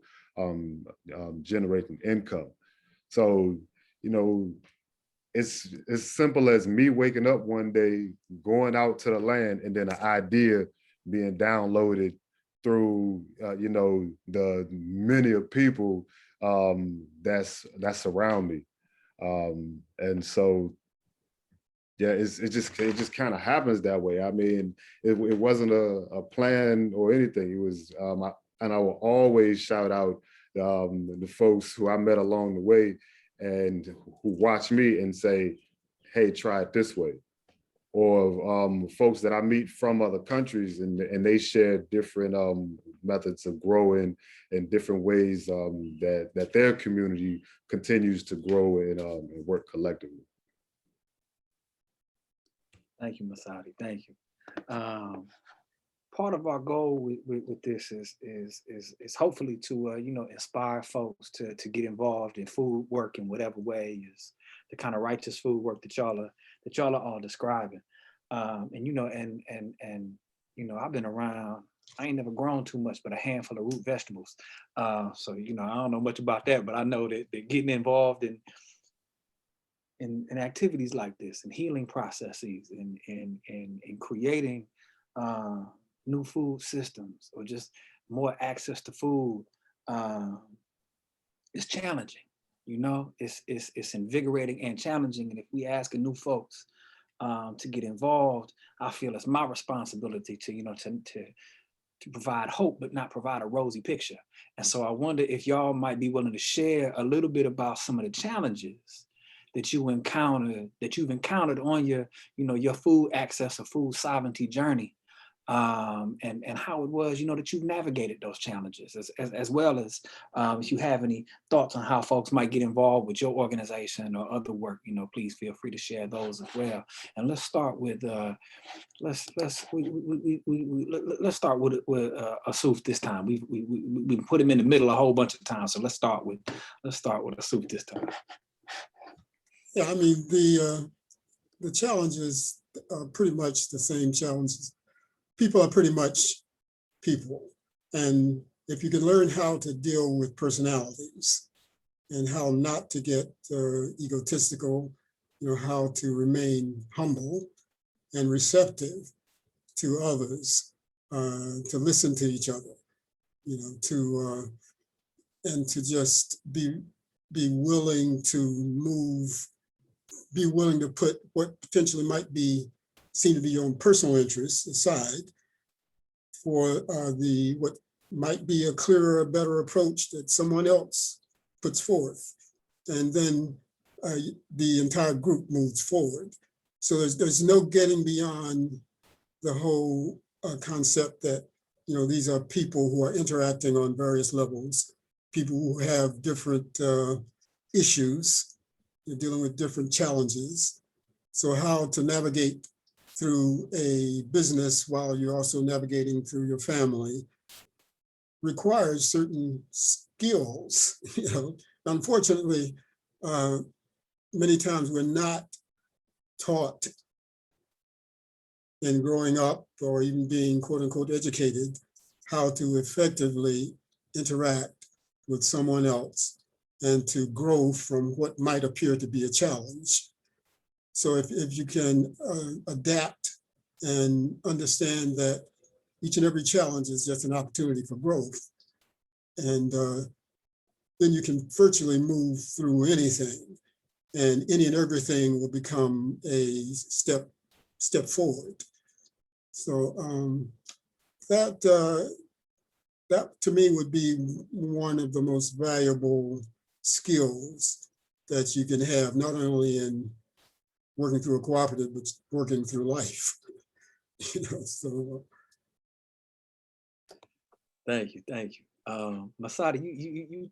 generating income. So, you know, it's as simple as me waking up one day, going out to the land, and then an idea being downloaded through, you know, the many of people that's around me. And so, yeah, it just kind of happens that way. I mean, it wasn't a plan or anything. It was, and I will always shout out the folks who I met along the way and who watch me and say, hey, try it this way. Or folks that I meet from other countries, and they share different methods of growing and different ways that their community continues to grow and work collectively. Thank you, Mosadi. Thank you. Part of our goal with this is hopefully to you know, inspire folks to get involved in food work in whatever way, is the kind of righteous food work that y'all are all describing. And you know, and you know, I've been around. I ain't never grown too much, but a handful of root vegetables. So you know, I don't know much about that, but I know that getting involved in activities like this, and healing processes, and creating new food systems, or just more access to food, is challenging. You know, it's invigorating and challenging. And if we ask new folks to get involved, I feel it's my responsibility to, you know, to to provide hope, but not provide a rosy picture. And so I wonder if y'all might be willing to share a little bit about some of the challenges that you've encountered on your, your food access or food sovereignty journey, and how it was, that you've navigated those challenges, as well as if you have any thoughts on how folks might get involved with your organization or other work, please feel free to share those as well. And let's start with let's start with Ausu-f this time. We put him in the middle a whole bunch of times, so let's start with Ausu-f this time. Yeah, I mean, the challenges are pretty much the same challenges. People are pretty much people. And if you can learn how to deal with personalities and how not to get egotistical, how to remain humble and receptive to others, to listen to each other, and to just be willing to move, be willing to put what potentially might seem to be your own personal interests aside for what might be a clearer, a better approach that someone else puts forth. And then the entire group moves forward. So there's no getting beyond the whole concept that, these are people who are interacting on various levels, people who have different issues, you're dealing with different challenges. So how to navigate through a business while you're also navigating through your family requires certain skills. Unfortunately, many times we're not taught in growing up or even being quote unquote educated how to effectively interact with someone else and to grow from what might appear to be a challenge. So if you can adapt and understand that each and every challenge is just an opportunity for growth, and then you can virtually move through anything, and any and everything will become a step forward. So that to me would be one of the most valuable skills that you can have, not only in working through a cooperative, but working through life. So. Thank you. Mosadi,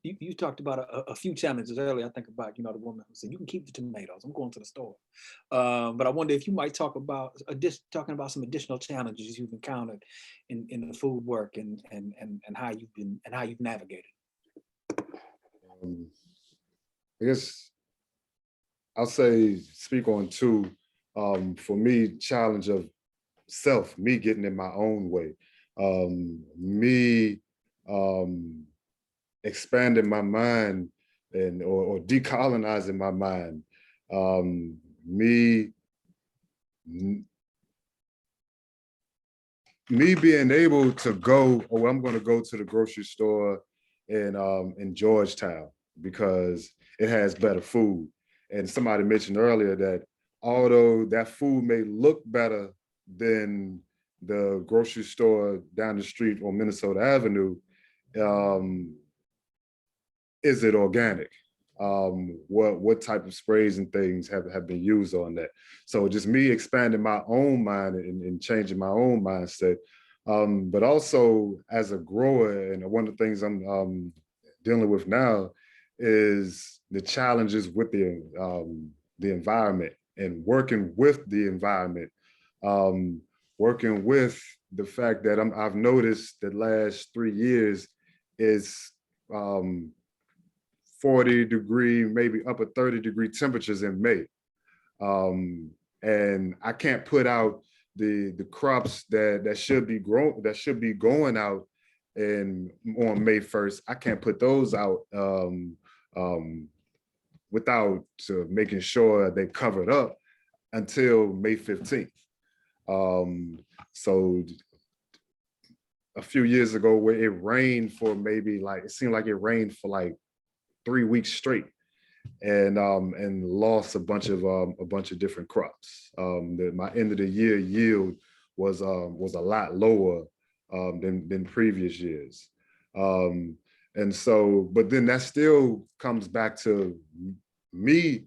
you talked about a few challenges earlier. I think about, the woman who said, you can keep the tomatoes, I'm going to the store. But I wonder if you might talk about some additional challenges you've encountered in the food work and how you've navigated. I guess I'll speak on two. For me, challenge of self, me getting in my own way, me expanding my mind or decolonizing my mind, me being able to go, I'm going to go to the grocery store in Georgetown because it has better food. And somebody mentioned earlier that although that food may look better than the grocery store down the street on Minnesota Avenue, is it organic? What type of sprays and things have been used on that? So just me expanding my own mind and changing my own mindset, but also as a grower, and one of the things I'm dealing with now is the challenges with the environment and working with the environment, working with the fact that I've noticed the last 3 years is 40 degree, maybe upper 30-degree temperatures in May. And I can't put out the crops that should be going out on May 1st. I can't put those out without making sure they covered up until May 15th. So a few years ago, where it rained for it seemed like it rained for like 3 weeks straight, and lost a bunch of different crops. My end of the year yield was a lot lower than previous years. And so, but then that still comes back to me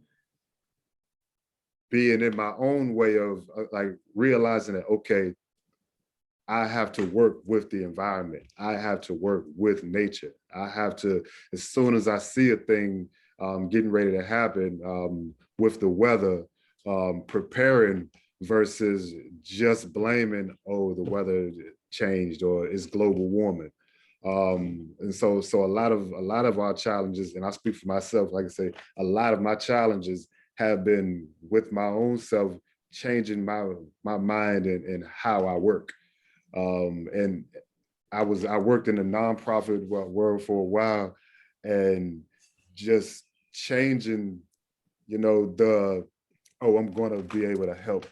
being in my own way of like realizing that, okay, I have to work with the environment. I have to work with nature. I have to, as soon as I see a thing getting ready to happen with the weather, preparing versus just blaming, oh, the weather changed or it's global warming. And so a lot of our challenges, and I speak for myself, like I say, a lot of my challenges have been with my own self, changing my mind and how I work. And I worked in the nonprofit world for a while, and just changing, I'm going to be able to help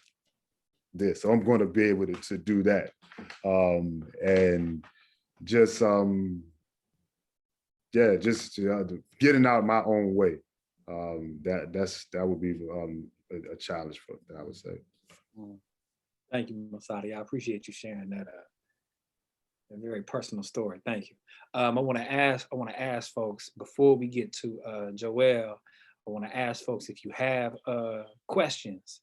this, or I'm going to be able to do that, and just just getting out my own way. That would be a challenge for that, I would say. Thank you, Mosadi. I appreciate you sharing that. A very personal story. Thank you. I want to ask folks before we get to Joelle. I want to ask folks, if you have questions,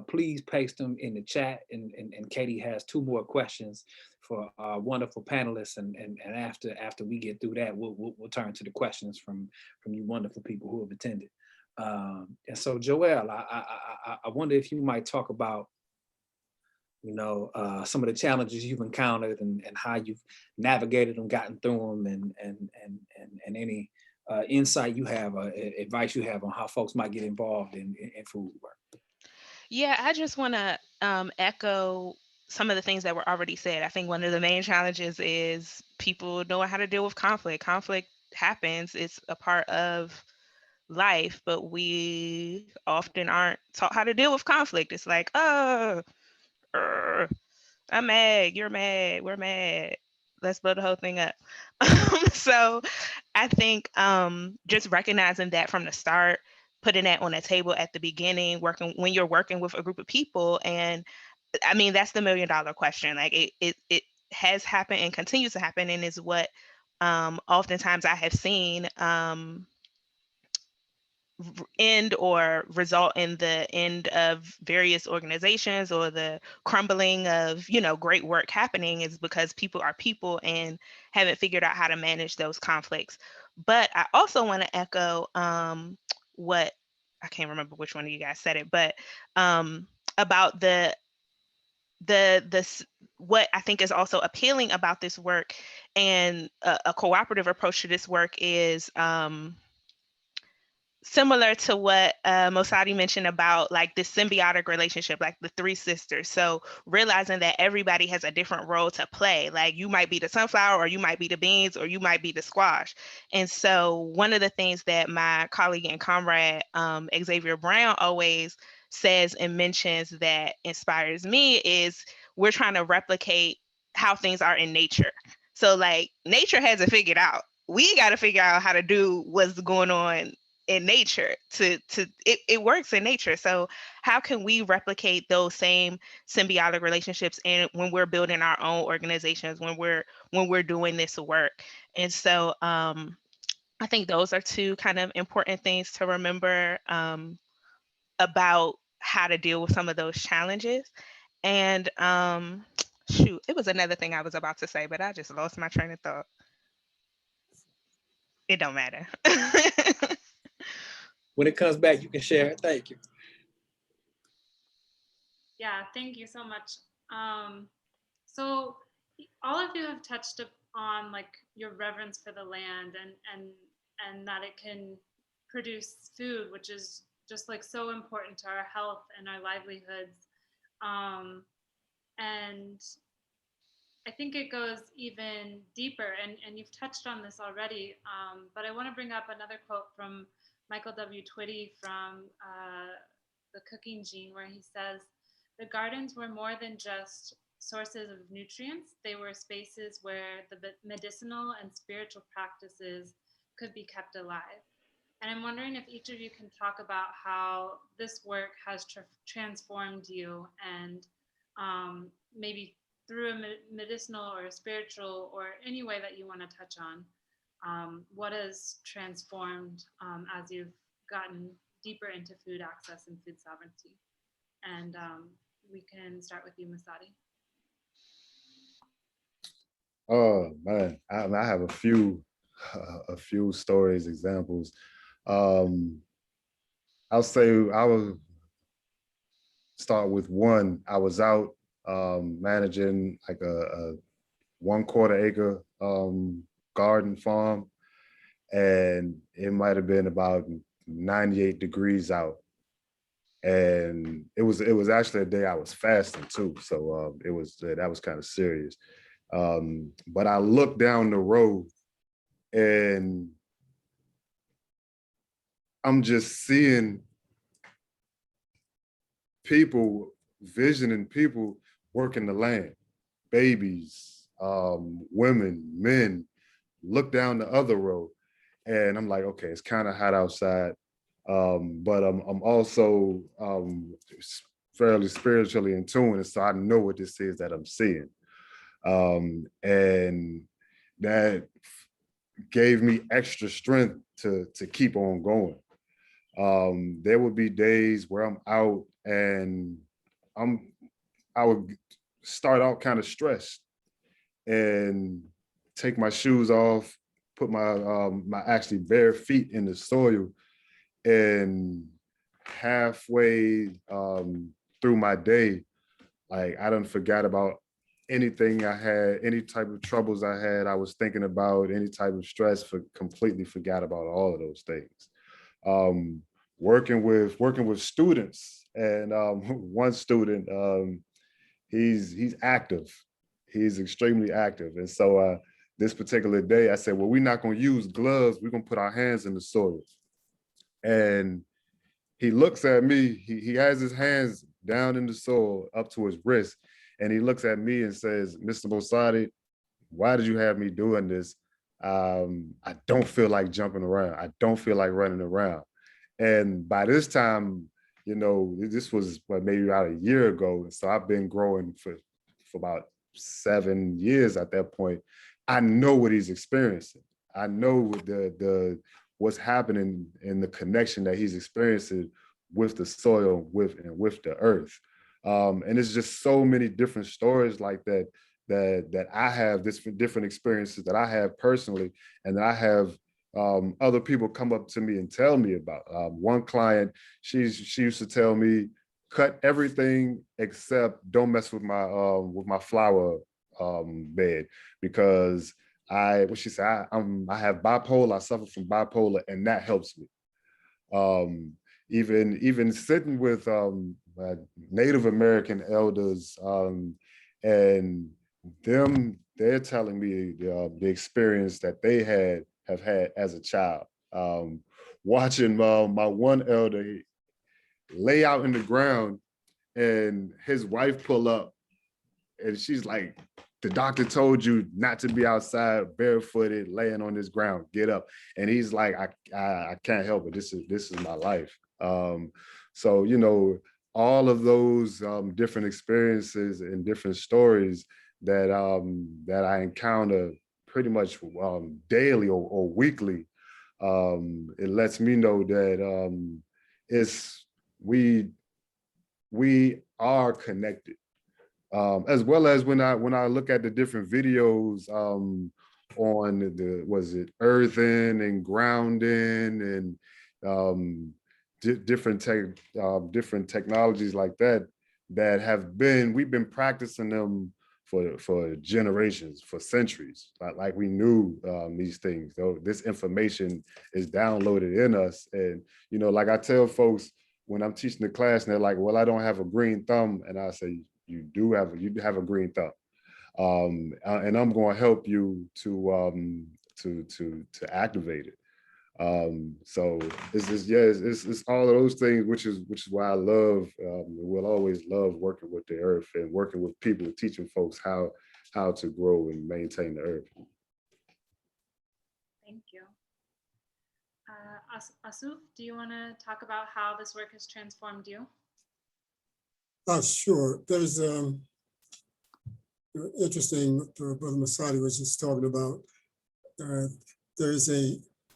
please paste them in the chat. And Katie has 2 more questions for our wonderful panelists. And after we get through that, we'll turn to the questions from you wonderful people who have attended. And so, Joelle, I wonder if you might talk about, some of the challenges you've encountered and how you've navigated them, gotten through them, and any insight you have, advice you have on how folks might get involved in food work. Yeah, I just want to echo some of the things that were already said. I think one of the main challenges is people knowing how to deal with conflict. Conflict happens, it's a part of life, but we often aren't taught how to deal with conflict. It's like, oh, I'm mad, you're mad, we're mad. Let's blow the whole thing up. So I think just recognizing that from the start, putting that on the table at the beginning, when you're working with a group of people. And I mean, that's the $1 million question. Like it has happened and continues to happen, and is what oftentimes I have seen end or result in the end of various organizations, or the crumbling of great work happening, is because people are people and haven't figured out how to manage those conflicts. But I also want to echo what, I can't remember which one of you guys said it, but about the what I think is also appealing about this work, and a cooperative approach to this work, is similar to what Mosadi mentioned about like this symbiotic relationship, like the 3 sisters. So realizing that everybody has a different role to play. Like you might be the sunflower, or you might be the beans, or you might be the squash. And so one of the things that my colleague and comrade Xavier Brown always says and mentions that inspires me is, we're trying to replicate how things are in nature. So like nature has it figured out. We got to figure out how to do what's going on in nature it works in nature. So how can we replicate those same symbiotic relationships and when we're building our own organizations, when we're doing this work? And so I think those are 2 kind of important things to remember about how to deal with some of those challenges. And shoot, it was another thing I was about to say, but I just lost my train of thought. It don't matter. When it comes back, you can share it. Thank you. Yeah, thank you so much. So all of you have touched on like your reverence for the land and that it can produce food, which is just like so important to our health and our livelihoods. And I think it goes even deeper, and you've touched on this already, but I want to bring up another quote from Michael W. Twitty from The Cooking Gene, where he says, "The gardens were more than just sources of nutrients. They were spaces where the medicinal and spiritual practices could be kept alive." And I'm wondering if each of you can talk about how this work has transformed you, and maybe through a medicinal or a spiritual or any way that you want to touch on, what has transformed as you've gotten deeper into food access and food sovereignty? And we can start with you, Mosadi. Oh man, I have a few stories, examples. I'll say I will start with one. I was out managing like a 1/4 acre garden farm, and it might have been about 98 degrees out. And it was actually a day I was fasting too, so that was kind of serious. But I looked down the road and I'm just seeing people, visioning people working the land, babies, women, men, look down the other road. And I'm like, okay, it's kind of hot outside. But I'm also fairly spiritually in tune, and so I know what this is that I'm seeing. And that gave me extra strength to keep on going. There would be days where I'm out and I would start out kind of stressed and take my shoes off, put my actually bare feet in the soil, and halfway through my day, like I done forgot about anything I had, any type of troubles I had, I was thinking about, any type of stress, completely forgot about all of those things. Working with students, and one student, he's active, he's extremely active, and so this particular day, I said, well, we're not going to use gloves, we're going to put our hands in the soil. And he looks at me, he has his hands down in the soil up to his wrist, and he looks at me and says, Mr. Mosadi, why did you have me doing this? I don't feel like jumping around. I don't feel like running around. And by this time, you know, this was maybe about a year ago. So I've been growing for about 7 years at that point. I know what he's experiencing. I know what's happening in the connection that he's experiencing with the soil, with the earth. And it's just so many different stories like that I have, different experiences that I have personally, and that I have other people come up to me and tell me about. One client, she used to tell me, cut everything except don't mess with my flower bed, because what she said, I have bipolar, I suffer from bipolar, and that helps me. Even sitting with Native American elders, and they're telling me the experience that they have had as a child. Watching my one elder lay out in the ground and his wife pull up, and she's like, the doctor told you not to be outside barefooted, laying on this ground, get up. And he's like, I can't help it. This is my life. So, you know, all of those different experiences and different stories that I encounter pretty much daily or weekly, it lets me know that we are connected. As well as when I look at the different videos on was it earthing and grounding and different technologies like that we've been practicing them for generations, for centuries. Like we knew these things. Though this information is downloaded in us, and you know, like I tell folks when I'm teaching the class, and they're like, "Well, I don't have a green thumb," and I say, you do have a green thumb, and I'm going to help you to activate it. So it's all of those things, which is why I love, will always love working with the earth and working with people, teaching folks how to grow and maintain the earth. Thank you. Ausu-f, do you want to talk about how this work has transformed you? Sure. There's interesting what Brother Mosadi was just talking about. There's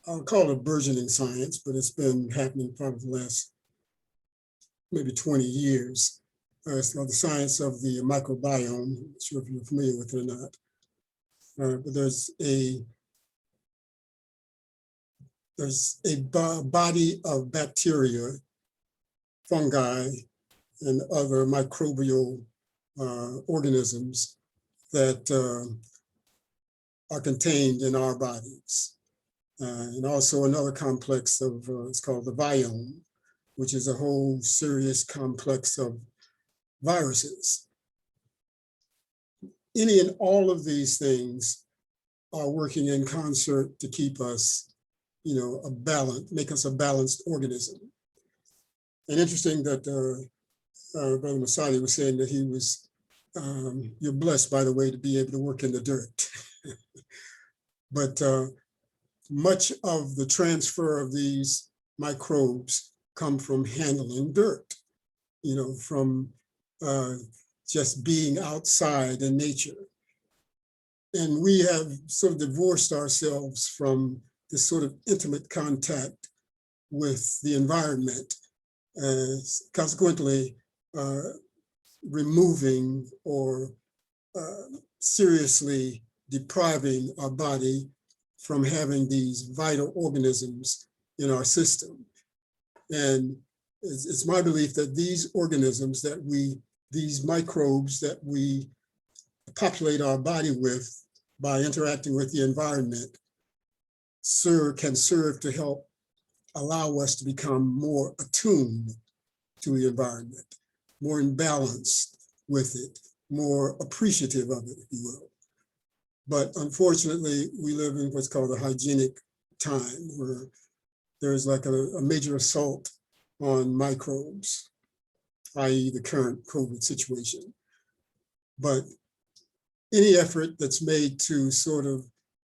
I'll call it burgeoning science, but it's been happening probably the last maybe 20 years. It's called the science of the microbiome. I'm not sure if you're familiar with it or not. But there's a body of bacteria, fungi, and other microbial organisms that are contained in our bodies. And also another complex of, it's called the biome, which is a whole serious complex of viruses. Any and all of these things are working in concert to keep us, make us a balanced organism. And interesting that Brother Mosadi was saying that he was, you're blessed, by the way, to be able to work in the dirt. But much of the transfer of these microbes come from handling dirt, from just being outside in nature. And we have sort of divorced ourselves from this sort of intimate contact with the environment, consequently removing or seriously depriving our body from having these vital organisms in our system. And it's my belief that these organisms these microbes that we populate our body with by interacting with the environment can serve to help allow us to become more attuned to the environment, more in balance with it, more appreciative of it, if you will. But unfortunately, we live in what's called a hygienic time where there's like a major assault on microbes, i.e. the current COVID situation. But any effort that's made to sort of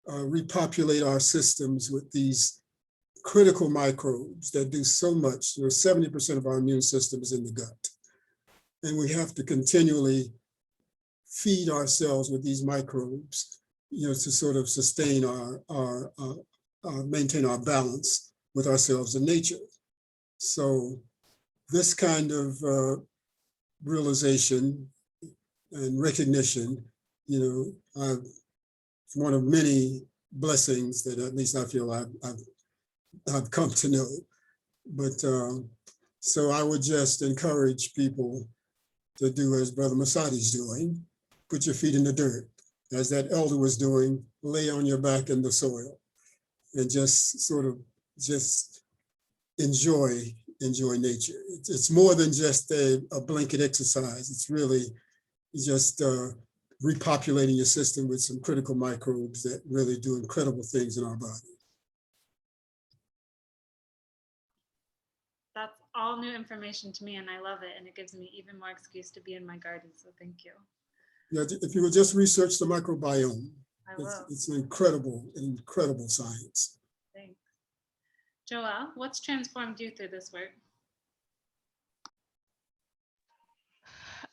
repopulate our systems with these critical microbes that do so much, 70% of our immune system is in the gut. And we have to continually feed ourselves with these microbes, to sort of sustain maintain our balance with ourselves and nature. So this kind of realization and recognition, it's one of many blessings that at least I feel I've come to know. But so I would just encourage people to do as Brother Mosadi's doing, put your feet in the dirt. As that elder was doing, lay on your back in the soil and just sort of enjoy nature. It's more than just a blanket exercise. It's really just repopulating your system with some critical microbes that really do incredible things in our body. That's all new information to me, and I love it. And it gives me even more excuse to be in my garden. So thank you. Yeah, if you would just research the microbiome, I will. It's an incredible science. Thanks. Joelle, what's transformed you through this work?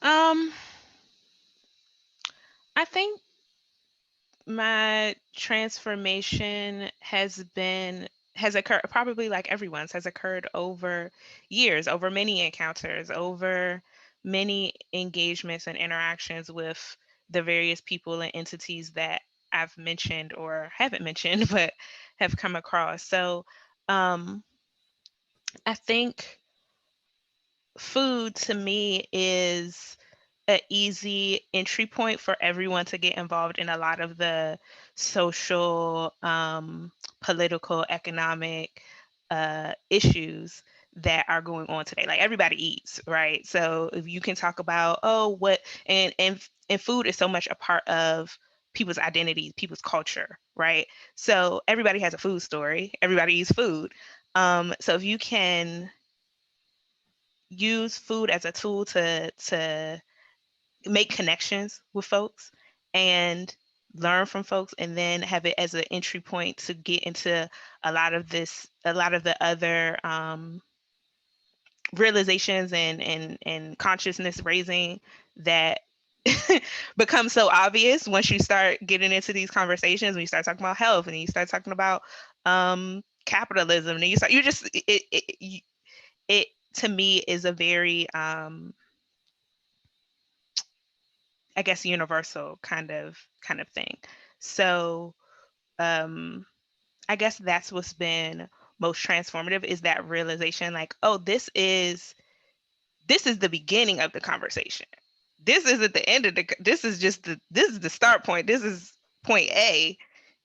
I think my transformation has occurred, probably like everyone's, has occurred over years, over many encounters, over many engagements and interactions with the various people and entities that I've mentioned or haven't mentioned, but have come across. So I think food to me is an easy entry point for everyone to get involved in a lot of the social, political, economic issues that are going on today. Like everybody eats, right? So if you can talk about, and food is so much a part of people's identity, people's culture, right? So everybody has a food story. Everybody eats food. So if you can use food as a tool to make connections with folks and learn from folks, and then have it as an entry point to get into a lot of the other realizations and consciousness raising that becomes so obvious once you start getting into these conversations, when you start talking about health and you start talking about capitalism, and it to me is a very I guess universal kind of thing. So I guess that's what's been most transformative, is that realization, like, oh, this is the beginning of the conversation. This isn't the end of this is the start point. This is point A,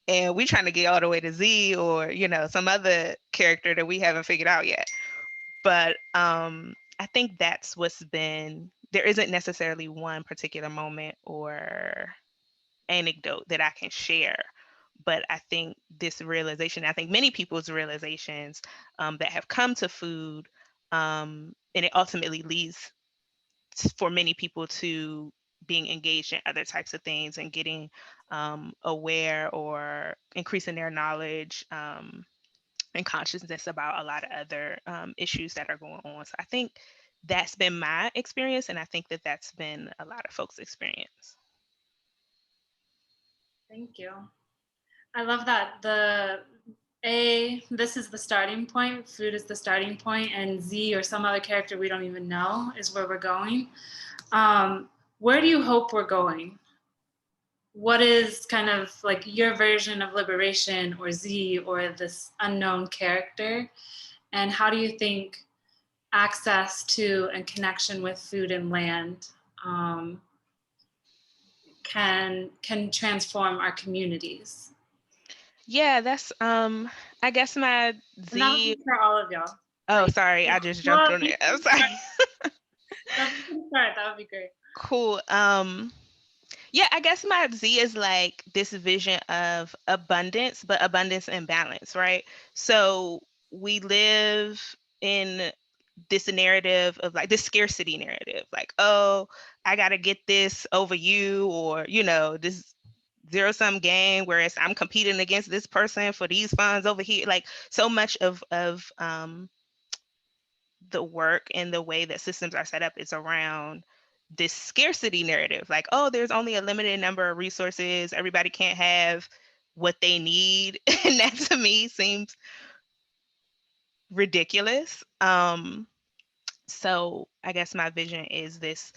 and we're trying to get all the way to Z, or some other character that we haven't figured out yet. But I think that's what's been, there isn't necessarily one particular moment or anecdote that I can share, but I think this realization, I think many people's realizations that have come to food, and it ultimately leads for many people to being engaged in other types of things and getting aware or increasing their knowledge and consciousness about a lot of other issues that are going on. So I think that's been my experience, and I think that that's been a lot of folks' experience. Thank you. I love that. This is the starting point, food is the starting point, and Z, or some other character we don't even know, is where we're going. Where do you hope we're going? What is kind of like your version of liberation, or Z, or this unknown character? And how do you think access to and connection with food and land can transform our communities? Yeah, that's I guess my And that would Z. be for all of y'all. Oh, sorry, I just jumped on it. I'm sorry. That would be great. Cool. Yeah, I guess my Z is like this vision of abundance, but abundance and balance, right? So we live in this narrative of like this scarcity narrative, like, oh, I gotta get this over you, or this zero-sum game, whereas I'm competing against this person for these funds over here. Like, so much of the work and the way that systems are set up is around this scarcity narrative, like, oh, there's only a limited number of resources, everybody can't have what they need. And that to me seems ridiculous. So I guess my vision is this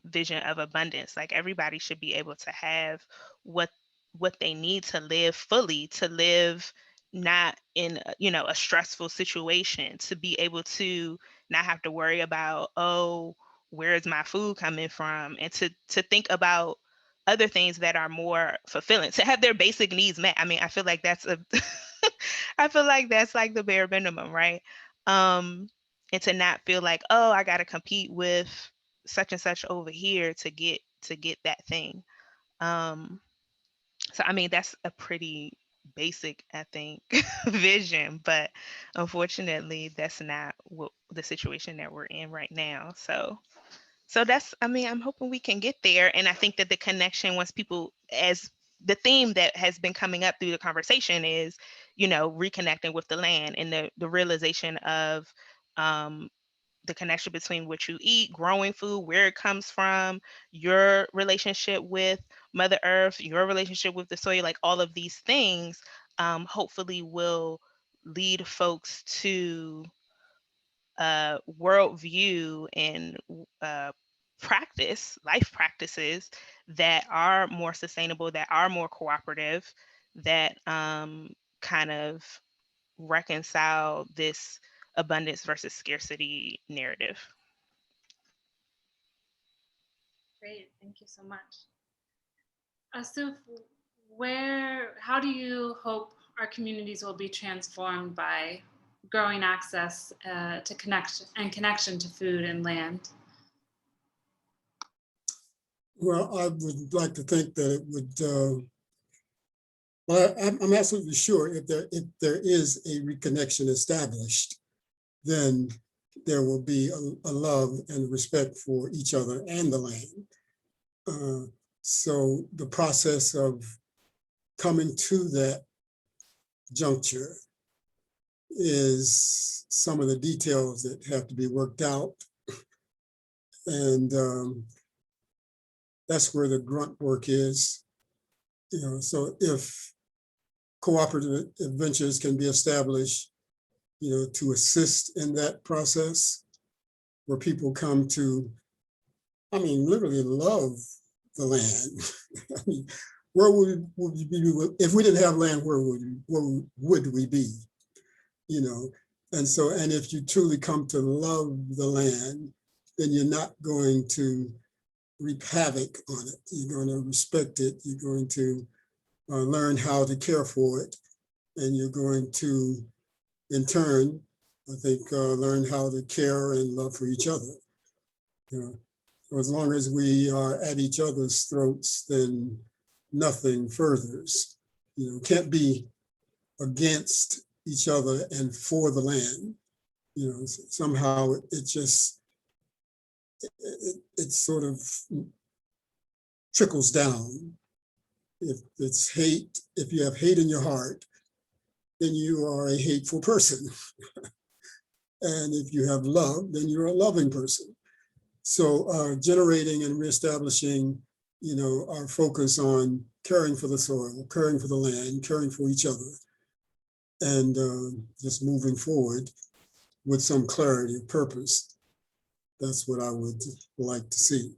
vision of abundance. Like, everybody should be able to have what they need to live fully, to live not in a stressful situation, to be able to not have to worry about, oh, where is my food coming from, and to think about other things that are more fulfilling, to have their basic needs met. I mean, I feel like that's I feel like that's like the bare minimum, right? And to not feel like, oh, I got to compete with such and such over here to get that thing. So I mean, that's a pretty basic, I think, vision, but unfortunately that's not what the situation that we're in right now. So that's, I mean, I'm hoping we can get there. And I think that the connection, once people, as the theme that has been coming up through the conversation is, reconnecting with the land, and the realization of the connection between what you eat, growing food, where it comes from, your relationship with Mother Earth, your relationship with the soil, like all of these things, hopefully will lead folks to a worldview and life practices that are more sustainable, that are more cooperative, that kind of reconcile this abundance versus scarcity narrative. Great, thank you so much. Ausu-f, how do you hope our communities will be transformed by growing access to connection to food and land? Well, I would like to think that it would, well, I'm absolutely sure if there is a reconnection established, then there will be a love and respect for each other and the land. So the process of coming to that juncture is some of the details that have to be worked out. And that's where the grunt work is. So if cooperative ventures can be established, to assist in that process, where people come to, literally love the land. I mean, where would we be if we didn't have land? Where would we be? And if you truly come to love the land, then you're not going to wreak havoc on it. You're going to respect it. You're going to learn how to care for it, and you're going to, in turn, I think, learn how to care and love for each other. So as long as we are at each other's throats, then nothing furthers. Can't be against each other and for the land. Somehow it just, it sort of trickles down. If it's hate, if you have hate in your heart, then you are a hateful person. And if you have love, then you're a loving person. So generating and reestablishing, our focus on caring for the soil, caring for the land, caring for each other, and just moving forward with some clarity of purpose. That's what I would like to see.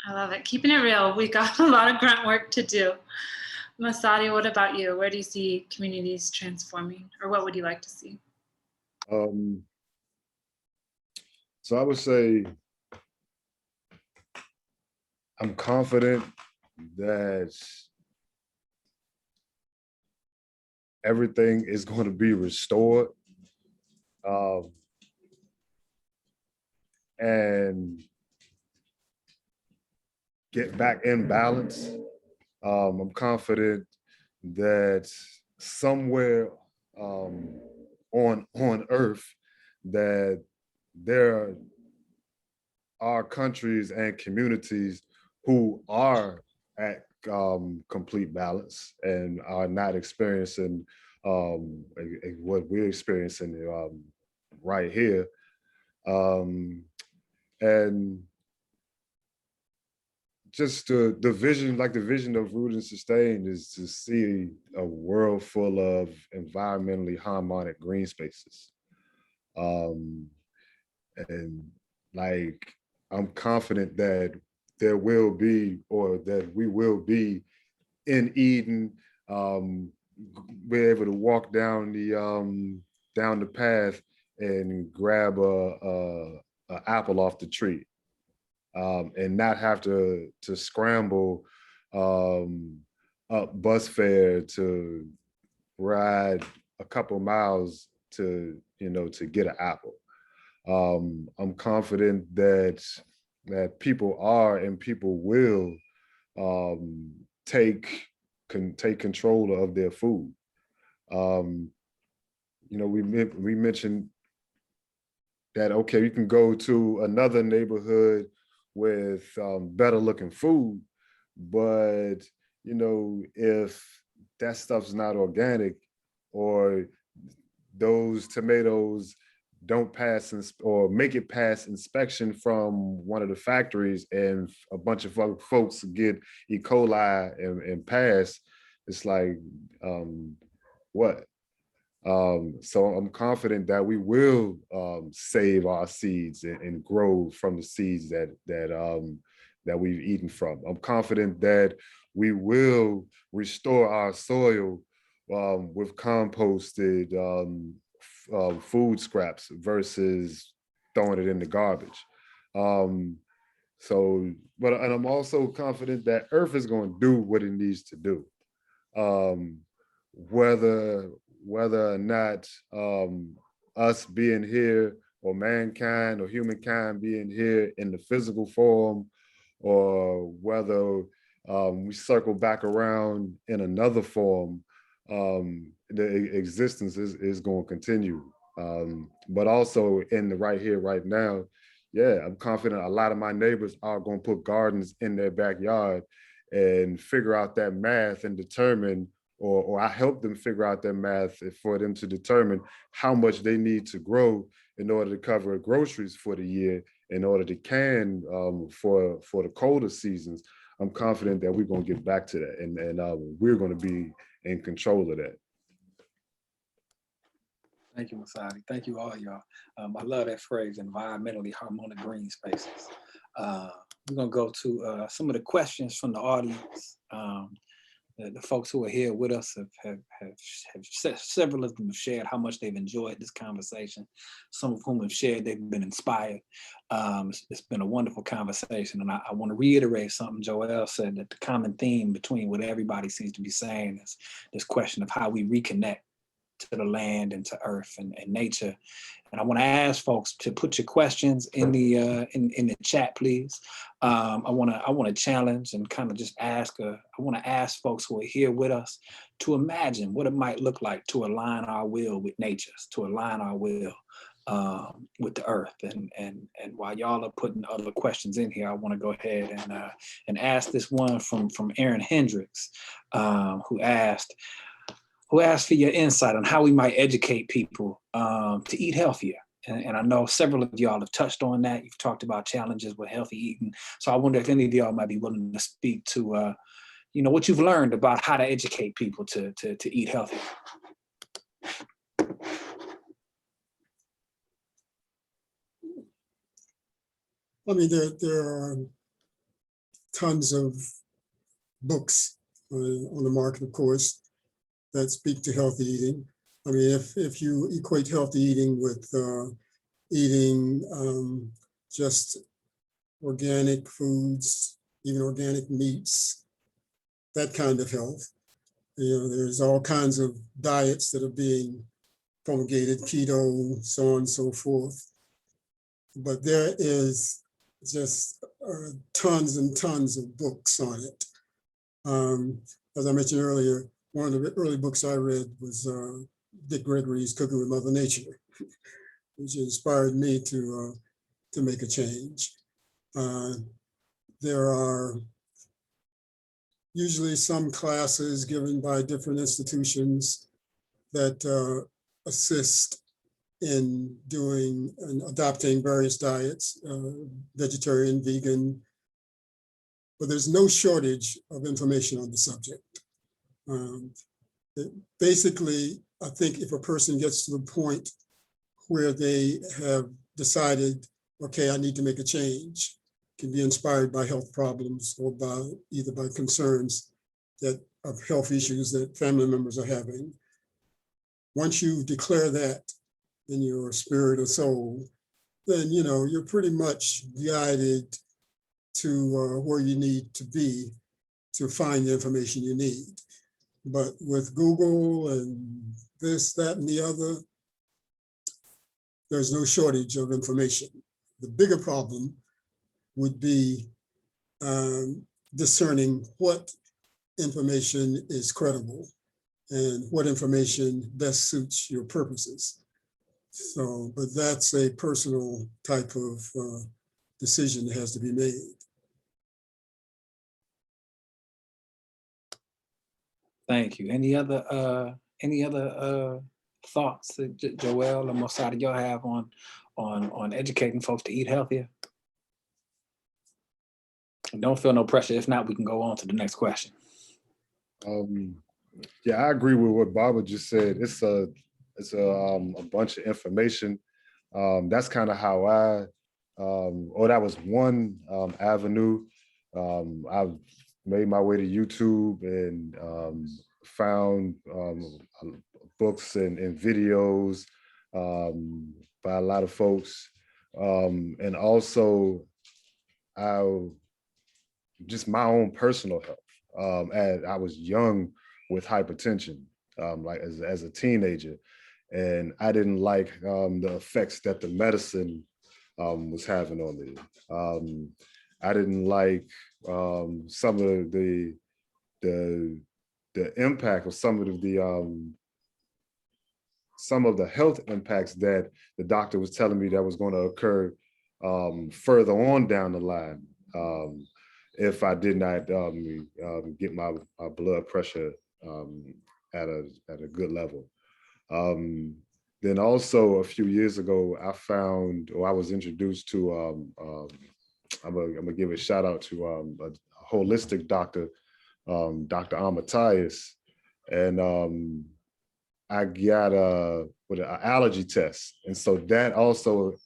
I love it. Keeping it real. We got a lot of grunt work to do. Mosadi, what about you? Where do you see communities transforming, or what would you like to see? So I would say I'm confident that everything is going to be restored, and get back in balance. I'm confident that somewhere on Earth that there are countries and communities who are at complete balance and are not experiencing what we're experiencing right here. And just the vision, like the vision of Root and Sustain, is to see a world full of environmentally harmonic green spaces. And like, I'm confident that there will be, or that we will be in Eden, be able to walk down the path and grab a apple off the tree, and not have to scramble up bus fare to ride a couple miles to get an apple. I'm confident that people are and people will take control of their food. We mentioned that, okay, you can go to another neighborhood with better looking food, but if that stuff's not organic, or those tomatoes don't pass or make it past inspection from one of the factories, and a bunch of other folks get E. coli and pass, it's like, what? So I'm confident that we will save our seeds and grow from the seeds that we've eaten from. I'm confident that we will restore our soil with composted food scraps versus throwing it in the garbage. And I'm also confident that Earth is going to do what it needs to do. Whether or not us being here, or mankind or humankind being here in the physical form, or whether we circle back around in another form, the existence is going to continue. But also in the right here, right now, yeah, I'm confident a lot of my neighbors are going to put gardens in their backyard and figure out that math and determine, or I help them figure out their math for them to determine how much they need to grow in order to cover groceries for the year, in order to can for the colder seasons, I'm confident that we're going to get back to that, and we're going to be in control of that. Thank you, Mosadi. Thank you, all y'all. I love that phrase, environmentally harmonic green spaces. We're gonna go to some of the questions from the audience. The folks who are here with us have several of them have shared how much they've enjoyed this conversation. Some of whom have shared they've been inspired. It's been a wonderful conversation, and I want to reiterate something Joelle said, that the common theme between what everybody seems to be saying is this question of how we reconnect to the land and to earth and nature. And I want to ask folks to put your questions in the chat, please. I want to challenge and kind of just ask. I want to ask folks who are here with us to imagine what it might look like to align our will with nature, to align our will with the earth. And while y'all are putting other questions in here, I want to go ahead and ask this one from Aaron Hendricks, who asked for your insight on how we might educate people to eat healthier. And I know several of y'all have touched on that. You've talked about challenges with healthy eating. So I wonder if any of y'all might be willing to speak to, what you've learned about how to educate people to eat healthy. I mean, there are tons of books on the market, of course, that speak to healthy eating. I mean, if you equate healthy eating with eating just organic foods, even organic meats, that kind of health, there's all kinds of diets that are being promulgated, keto, so on and so forth. But there is just tons and tons of books on it. As I mentioned earlier, one of the early books I read was Dick Gregory's Cooking with Mother Nature, which inspired me to make a change. There are usually some classes given by different institutions that assist in doing and adopting various diets, vegetarian, vegan, but there's no shortage of information on the subject. Basically, I think if a person gets to the point where they have decided, okay, I need to make a change, can be inspired by health problems or by either by concerns that of health issues that family members are having. Once you declare that in your spirit or soul, then you're pretty much guided to where you need to be to find the information you need. But with Google and this, that, and the other, there's no shortage of information. The bigger problem would be discerning what information is credible and what information best suits your purposes. So, but that's a personal type of decision that has to be made. Thank you. Any other thoughts that Joelle or Mosadi y'all have on educating folks to eat healthier? Don't feel no pressure. If not, we can go on to the next question. Yeah, I agree with what Barbara just said. It's a bunch of information. That's kind of how that was one avenue. I've made my way to YouTube and found books and videos by a lot of folks. And also just my own personal health. As I was young with hypertension, like as a teenager, and I didn't like the effects that the medicine was having on me. I didn't like some of the impact of some of the health impacts that the doctor was telling me that was going to occur further on down the line if I did not get my blood pressure at a good level. Then also a few years ago, I was introduced to, I'm gonna give a shout out to a holistic doctor, Dr. Amatias, and I got an allergy test, and so that also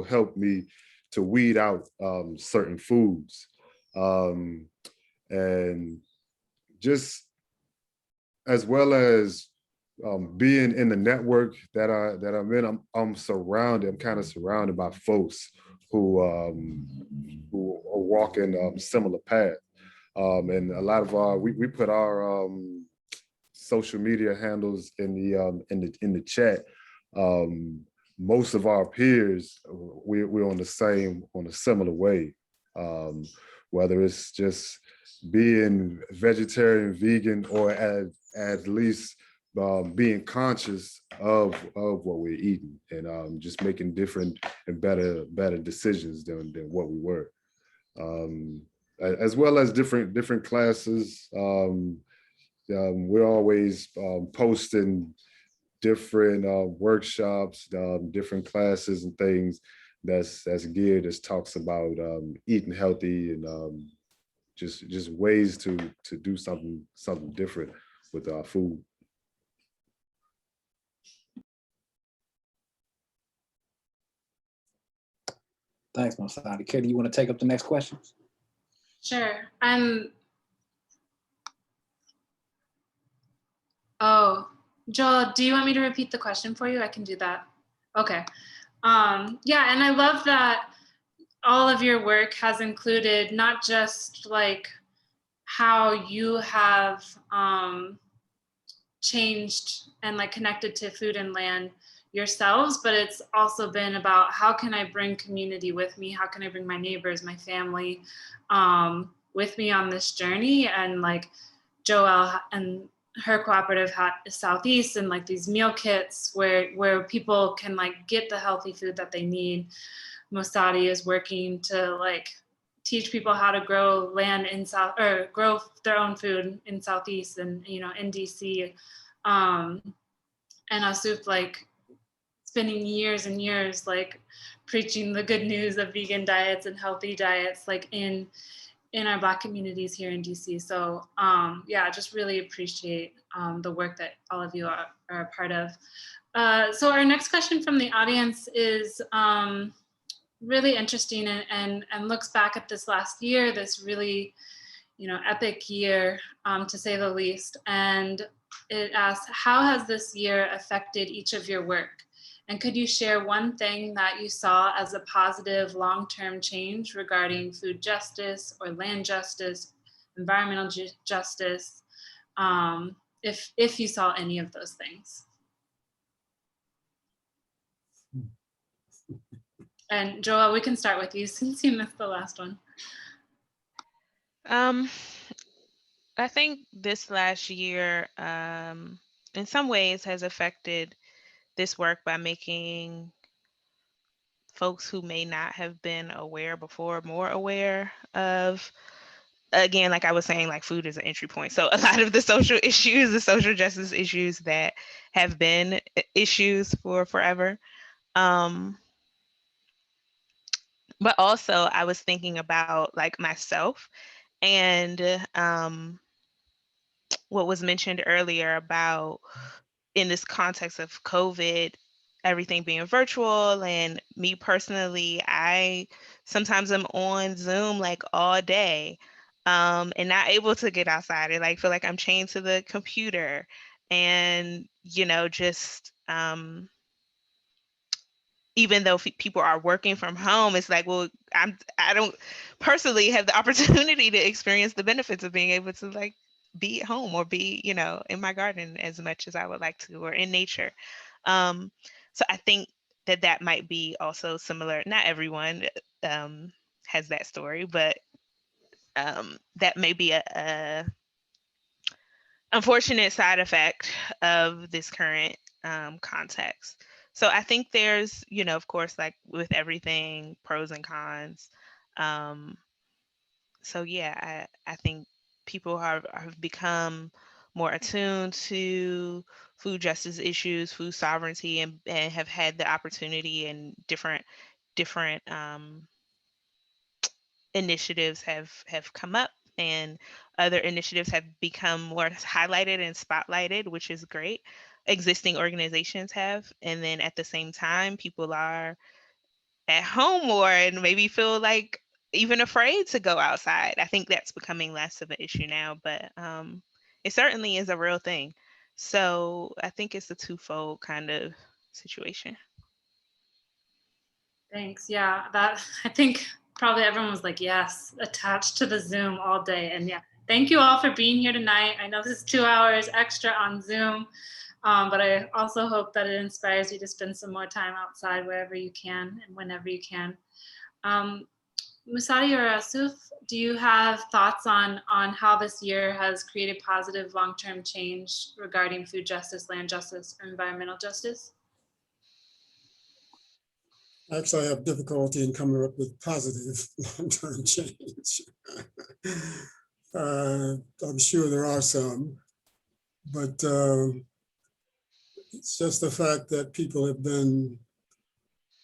helped me to weed out certain foods, and just as well as being in the network that I'm in, I'm kind of surrounded by folks who are walking similar path. And a lot of we put our social media handles in the chat. Most of our peers, we're on a similar way. Whether it's just being vegetarian, vegan, or at least being conscious of what we're eating, and just making different and better decisions than what we were. As well as different classes. We're always posting different workshops, different classes and things that's geared, that talks about eating healthy, and just ways to do something different with our food. Thanks, Mosadi. Katie, you want to take up the next questions? Sure. Oh, Joel, do you want me to repeat the question for you? I can do that. Okay. Yeah, and I love that all of your work has included not just like how you have changed and like connected to food and land yourselves, but it's also been about how can I bring community with me? How can I bring my neighbors, my family with me on this journey? And like Joelle and her cooperative Southeast, and like these meal kits where people can like get the healthy food that they need. Mosadi is working to like teach people how to grow land in grow their own food in Southeast and, you know, in DC. And Ausu-f like spending years and years like preaching the good news of vegan diets and healthy diets like in our Black communities here in DC. So yeah, just really appreciate the work that all of you are a part of. So our next question from the audience is really interesting and looks back at this last year, this really, you know, epic year to say the least. And it asks, how has this year affected each of your work? And could you share one thing that you saw as a positive long-term change regarding food justice or land justice, environmental justice, if you saw any of those things? And Joelle, we can start with you since you missed the last one. I think this last year, in some ways, has affected this work by making folks who may not have been aware before more aware of, again, like I was saying, like food is an entry point. So a lot of the social issues, the social justice issues that have been issues for forever. But also I was thinking about like myself and what was mentioned earlier about in this context of COVID, everything being virtual, and me personally, I sometimes am on Zoom like all day and not able to get outside. I like feel like I'm chained to the computer, and you know, just even though people are working from home, it's like, well, I don't personally have the opportunity to experience the benefits of being able to like be at home or be, you know, in my garden as much as I would like to, or in nature. So I think that might be also similar. Not everyone has that story, but that may be a unfortunate side effect of this current context. So I think there's, you know, of course, like with everything, pros and cons. So yeah, I think people have become more attuned to food justice issues, food sovereignty, and have had the opportunity, and different initiatives have come up, and other initiatives have become more highlighted and spotlighted, which is great. Existing organizations have, and then at the same time, people are at home more and maybe feel like even afraid to go outside. I think that's becoming less of an issue now, but it certainly is a real thing. So I think it's a twofold kind of situation. Thanks. Yeah, that I think probably everyone was like, yes, attached to the Zoom all day. And yeah, thank you all for being here tonight. I know this is 2 hours extra on Zoom, but I also hope that it inspires you to spend some more time outside wherever you can and whenever you can. Mosadi or Ausu-f, do you have thoughts on how this year has created positive long-term change regarding food justice, land justice, or environmental justice? Actually, I have difficulty in coming up with positive long-term change. I'm sure there are some, but it's just the fact that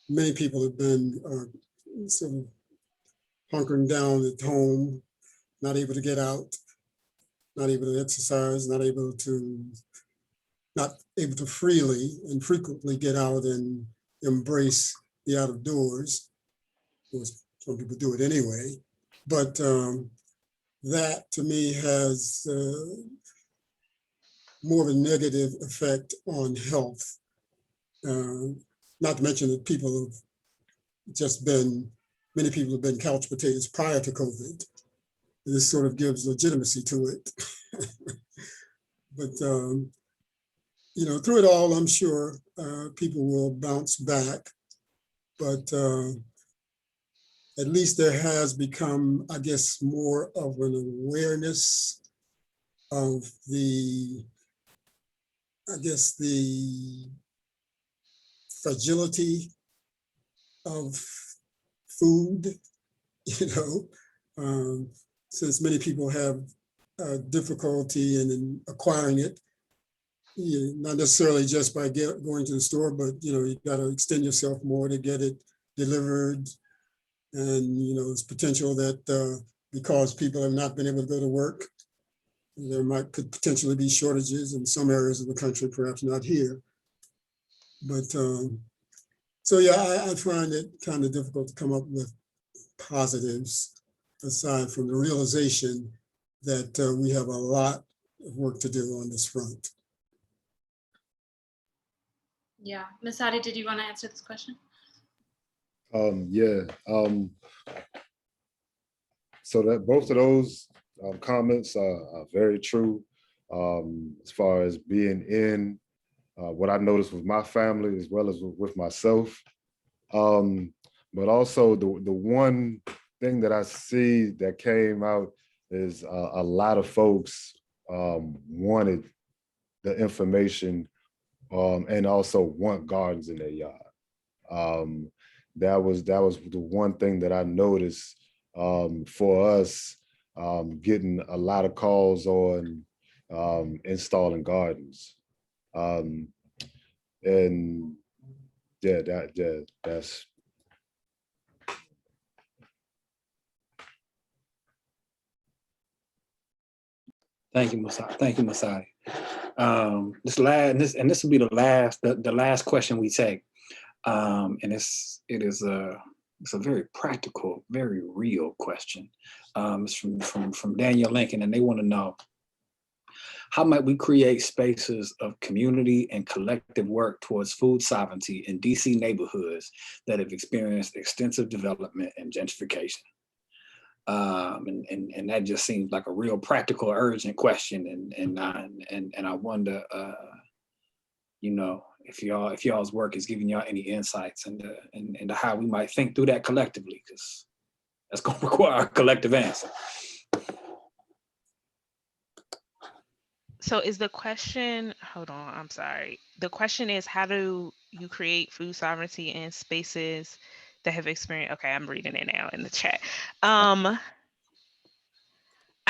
many people have been sort of hunkering down at home, not able to get out, not able to exercise, not able to freely and frequently get out and embrace the out of doors. Of course, some people do it anyway, but that to me has more of a negative effect on health. Not to mention that many people have been couch potatoes prior to COVID. This sort of gives legitimacy to it. But through it all, I'm sure people will bounce back. But at least there has become, I guess, more of an awareness of the fragility of food, since many people have difficulty in acquiring it, not necessarily just by going to the store, but you got to extend yourself more to get it delivered. And there's potential that because people have not been able to go to work, there could potentially be shortages in some areas of the country, perhaps not here. But so yeah, I find it kind of difficult to come up with positives aside from the realization that we have a lot of work to do on this front. Yeah, Mosadi, did you want to answer this question? Yeah. So that both of those comments are very true. As far as being in what I noticed with my family as well as with myself. But also the one thing that I see that came out is a lot of folks wanted the information and also want gardens in their yard. That was the one thing that I noticed for us getting a lot of calls on installing gardens. And yeah, that's. Thank you, Mosadi. Thank you, Mosadi. This will be the last question we take, and it is a very practical, very real question. It's from Daniel Lincoln, and they want to know, how might we create spaces of community and collective work towards food sovereignty in DC neighborhoods that have experienced extensive development and gentrification? And that just seems like a real practical, urgent question. And I wonder, if y'all's work is giving y'all any insights into how we might think through that collectively, because that's going to require a collective answer. So is the question, hold on, I'm sorry. The question is, how do you create food sovereignty in spaces that have experienced, okay, I'm reading it now in the chat. I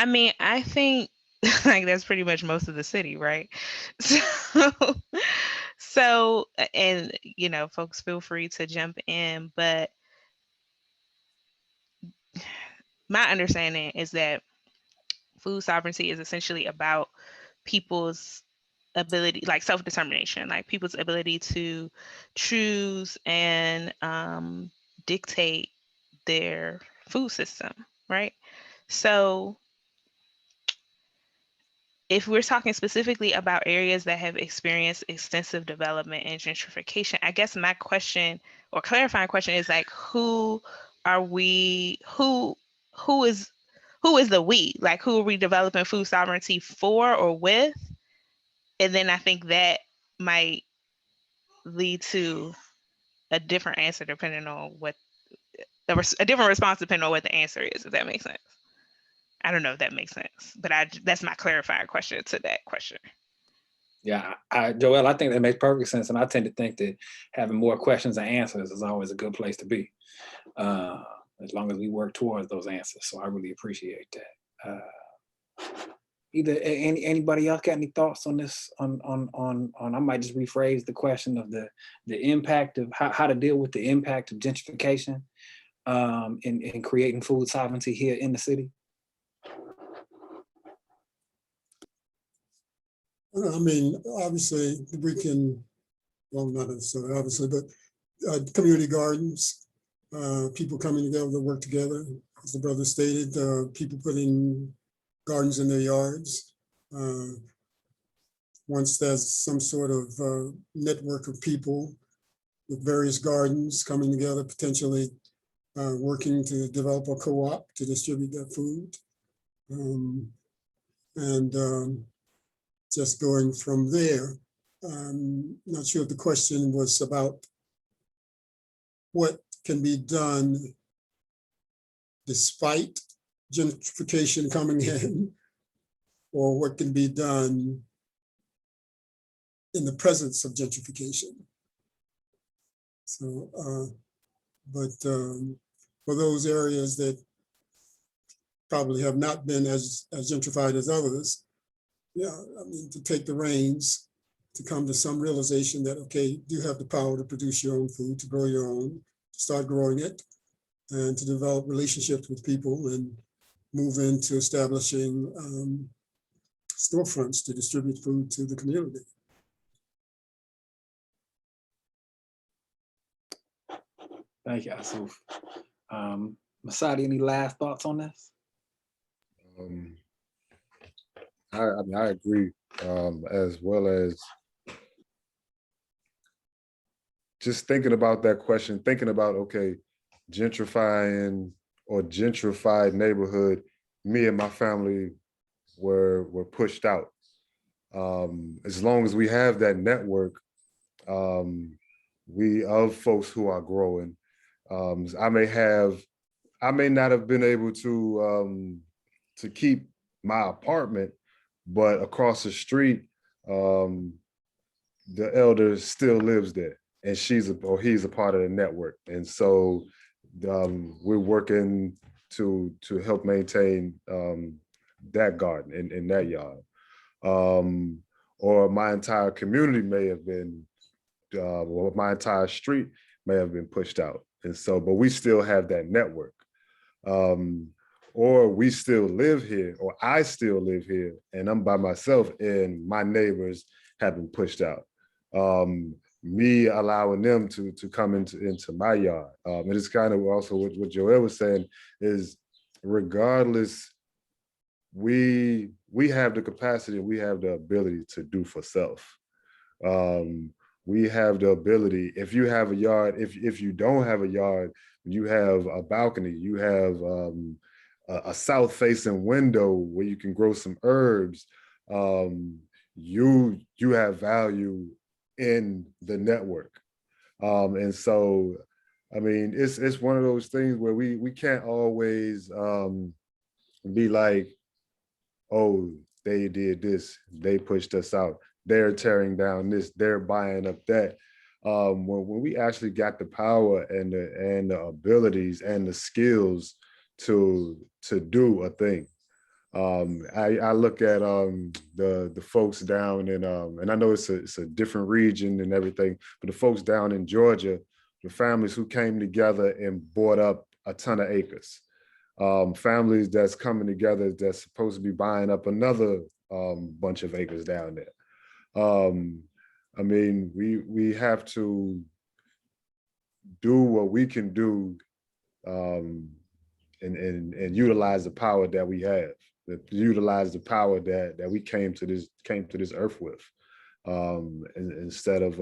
mean, I think Like that's pretty much most of the city, right? So, and folks feel free to jump in, but my understanding is that food sovereignty is essentially about people's ability, like self-determination, like people's ability to choose and dictate their food system, right? So if we're talking specifically about areas that have experienced extensive development and gentrification, I guess my question or clarifying question is like, who are we, who is the we? Like, who are we developing food sovereignty for or with? And then I think that might lead to a different answer depending on what a different response depending on what the answer is, if that makes sense. I don't know if that makes sense, but that's my clarifying question to that question. Yeah, Joelle, I think that makes perfect sense. And I tend to think that having more questions and answers is always a good place to be, as long as we work towards those answers. So I really appreciate that. Either anybody else got any thoughts on this? On I might just rephrase the question of the impact of how to deal with the impact of gentrification in creating food sovereignty here in the city. I mean, obviously, we can, well, not necessarily obviously, but community gardens, people coming together to work together, as the brother stated, people putting gardens in their yards. Once there's some sort of network of people with various gardens coming together, potentially working to develop a co-op to distribute that food. Just going from there, I'm not sure if the question was about what can be done despite gentrification coming in, or what can be done in the presence of gentrification. So, for those areas that probably have not been as gentrified as others, yeah, I mean, to take the reins, to come to some realization that, okay, you have the power to produce your own food, to grow your own, to start growing it, and to develop relationships with people and move into establishing storefronts to distribute food to the community. Thank you, Ausu-f. Mosadi, any last thoughts on this? I mean, I agree, as well as just thinking about that question, thinking about, okay, gentrifying or gentrified neighborhood, me and my family were pushed out. As long as we have that network, we of folks who are growing, I may not have been able to keep my apartment, but across the street, the elder still lives there, and he's a part of the network. And so we're working to help maintain that garden in that yard. Or my entire community may have been, or my entire street may have been pushed out. And so, but we still have that network. Or we still live here, or I still live here, and I'm by myself, and my neighbors have been pushed out. Me allowing them to come into my yard. And it's kind of also what Joelle was saying is, regardless, we have the capacity, we have the ability to do for self. We have the ability, if you have a yard, if you don't have a yard, you have a balcony, you have a south-facing window where you can grow some herbs, you have value in the network. And so, I mean, it's one of those things where we can't always be like, oh, they did this, they pushed us out, they're tearing down this, they're buying up that. When we actually got the power and the abilities and the skills to do a thing, I look at the folks down in and I know it's a different region and everything, but the folks down in Georgia, the families who came together and bought up a ton of acres. Families that's coming together that's supposed to be buying up another bunch of acres down there. I mean, we have to do what we can do and utilize the power that we have, utilize the power that we came to this earth with, instead of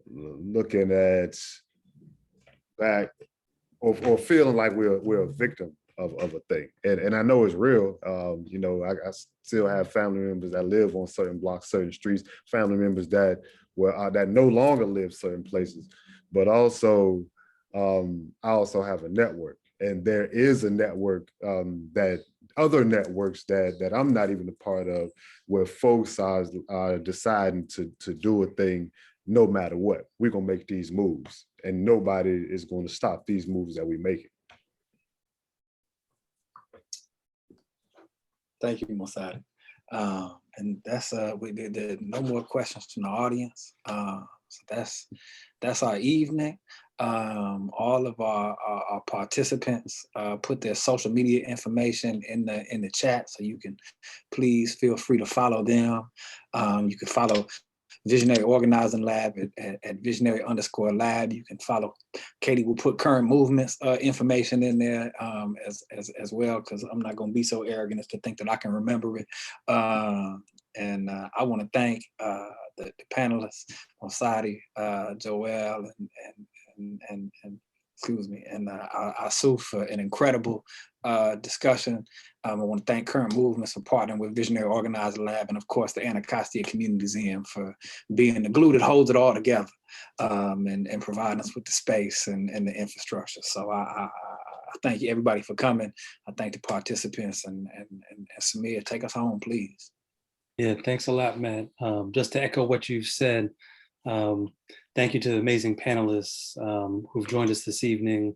looking at back or feeling like we're a victim of a thing. And I know it's real. You know, I still have family members that live on certain blocks, certain streets, family members that no longer live certain places, but also I also have a network, and there is a network that other networks that I'm not even a part of, where folks are deciding to do a thing no matter what. We're gonna make these moves, and nobody is going to stop these moves that we make. Thank you, Mosadi. And that's we did no more questions from the audience. So that's our evening. All of our participants put their social media information in the chat, so you can please feel free to follow them. You can follow Visionary Organizing Lab at visionary_lab. You can follow Katie. Will put current movements information in there as well, because I'm not going to be so arrogant as to think that I can remember it. And I want to thank the panelists, Mosadi, Joelle, and excuse me, and Ausu for an incredible discussion. I want to thank Current Movements for partnering with Visionary Organizer Lab, and of course the Anacostia Community Museum for being the glue that holds it all together, and providing us with the space and the infrastructure. So I thank you everybody for coming. I thank the participants, and Samir, take us home, please. Yeah, thanks a lot, Matt. Just to echo what you've said, thank you to the amazing panelists who've joined us this evening,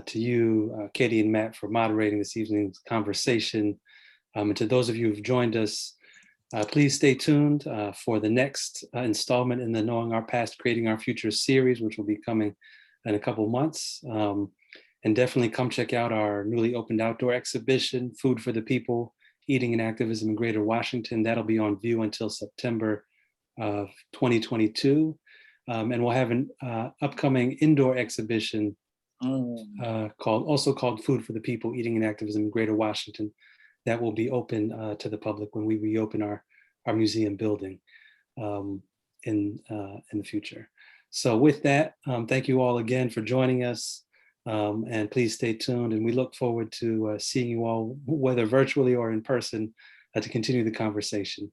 to you, Katie and Matt, for moderating this evening's conversation. And to those of you who've joined us, please stay tuned for the next installment in the Knowing Our Past, Creating Our Future series, which will be coming in a couple months. And definitely come check out our newly opened outdoor exhibition, Food for the People, Eating and Activism in Greater Washington. That'll be on view until September of 2022. And we'll have an upcoming indoor exhibition called Food for the People, Eating and Activism in Greater Washington. That will be open to the public when we reopen our museum building in the future. So with that, thank you all again for joining us. And please stay tuned, and we look forward to seeing you all, whether virtually or in person, to continue the conversation.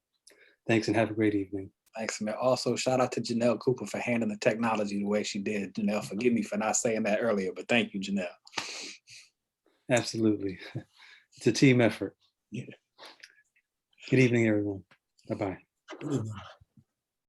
Thanks, and have a great evening. Thanks, man. Also, shout out to Janelle Cooper for handling the technology the way she did. Janelle, forgive me for not saying that earlier, but thank you, Janelle. Absolutely. It's a team effort. Yeah. Good evening, everyone. Bye-bye. Good evening.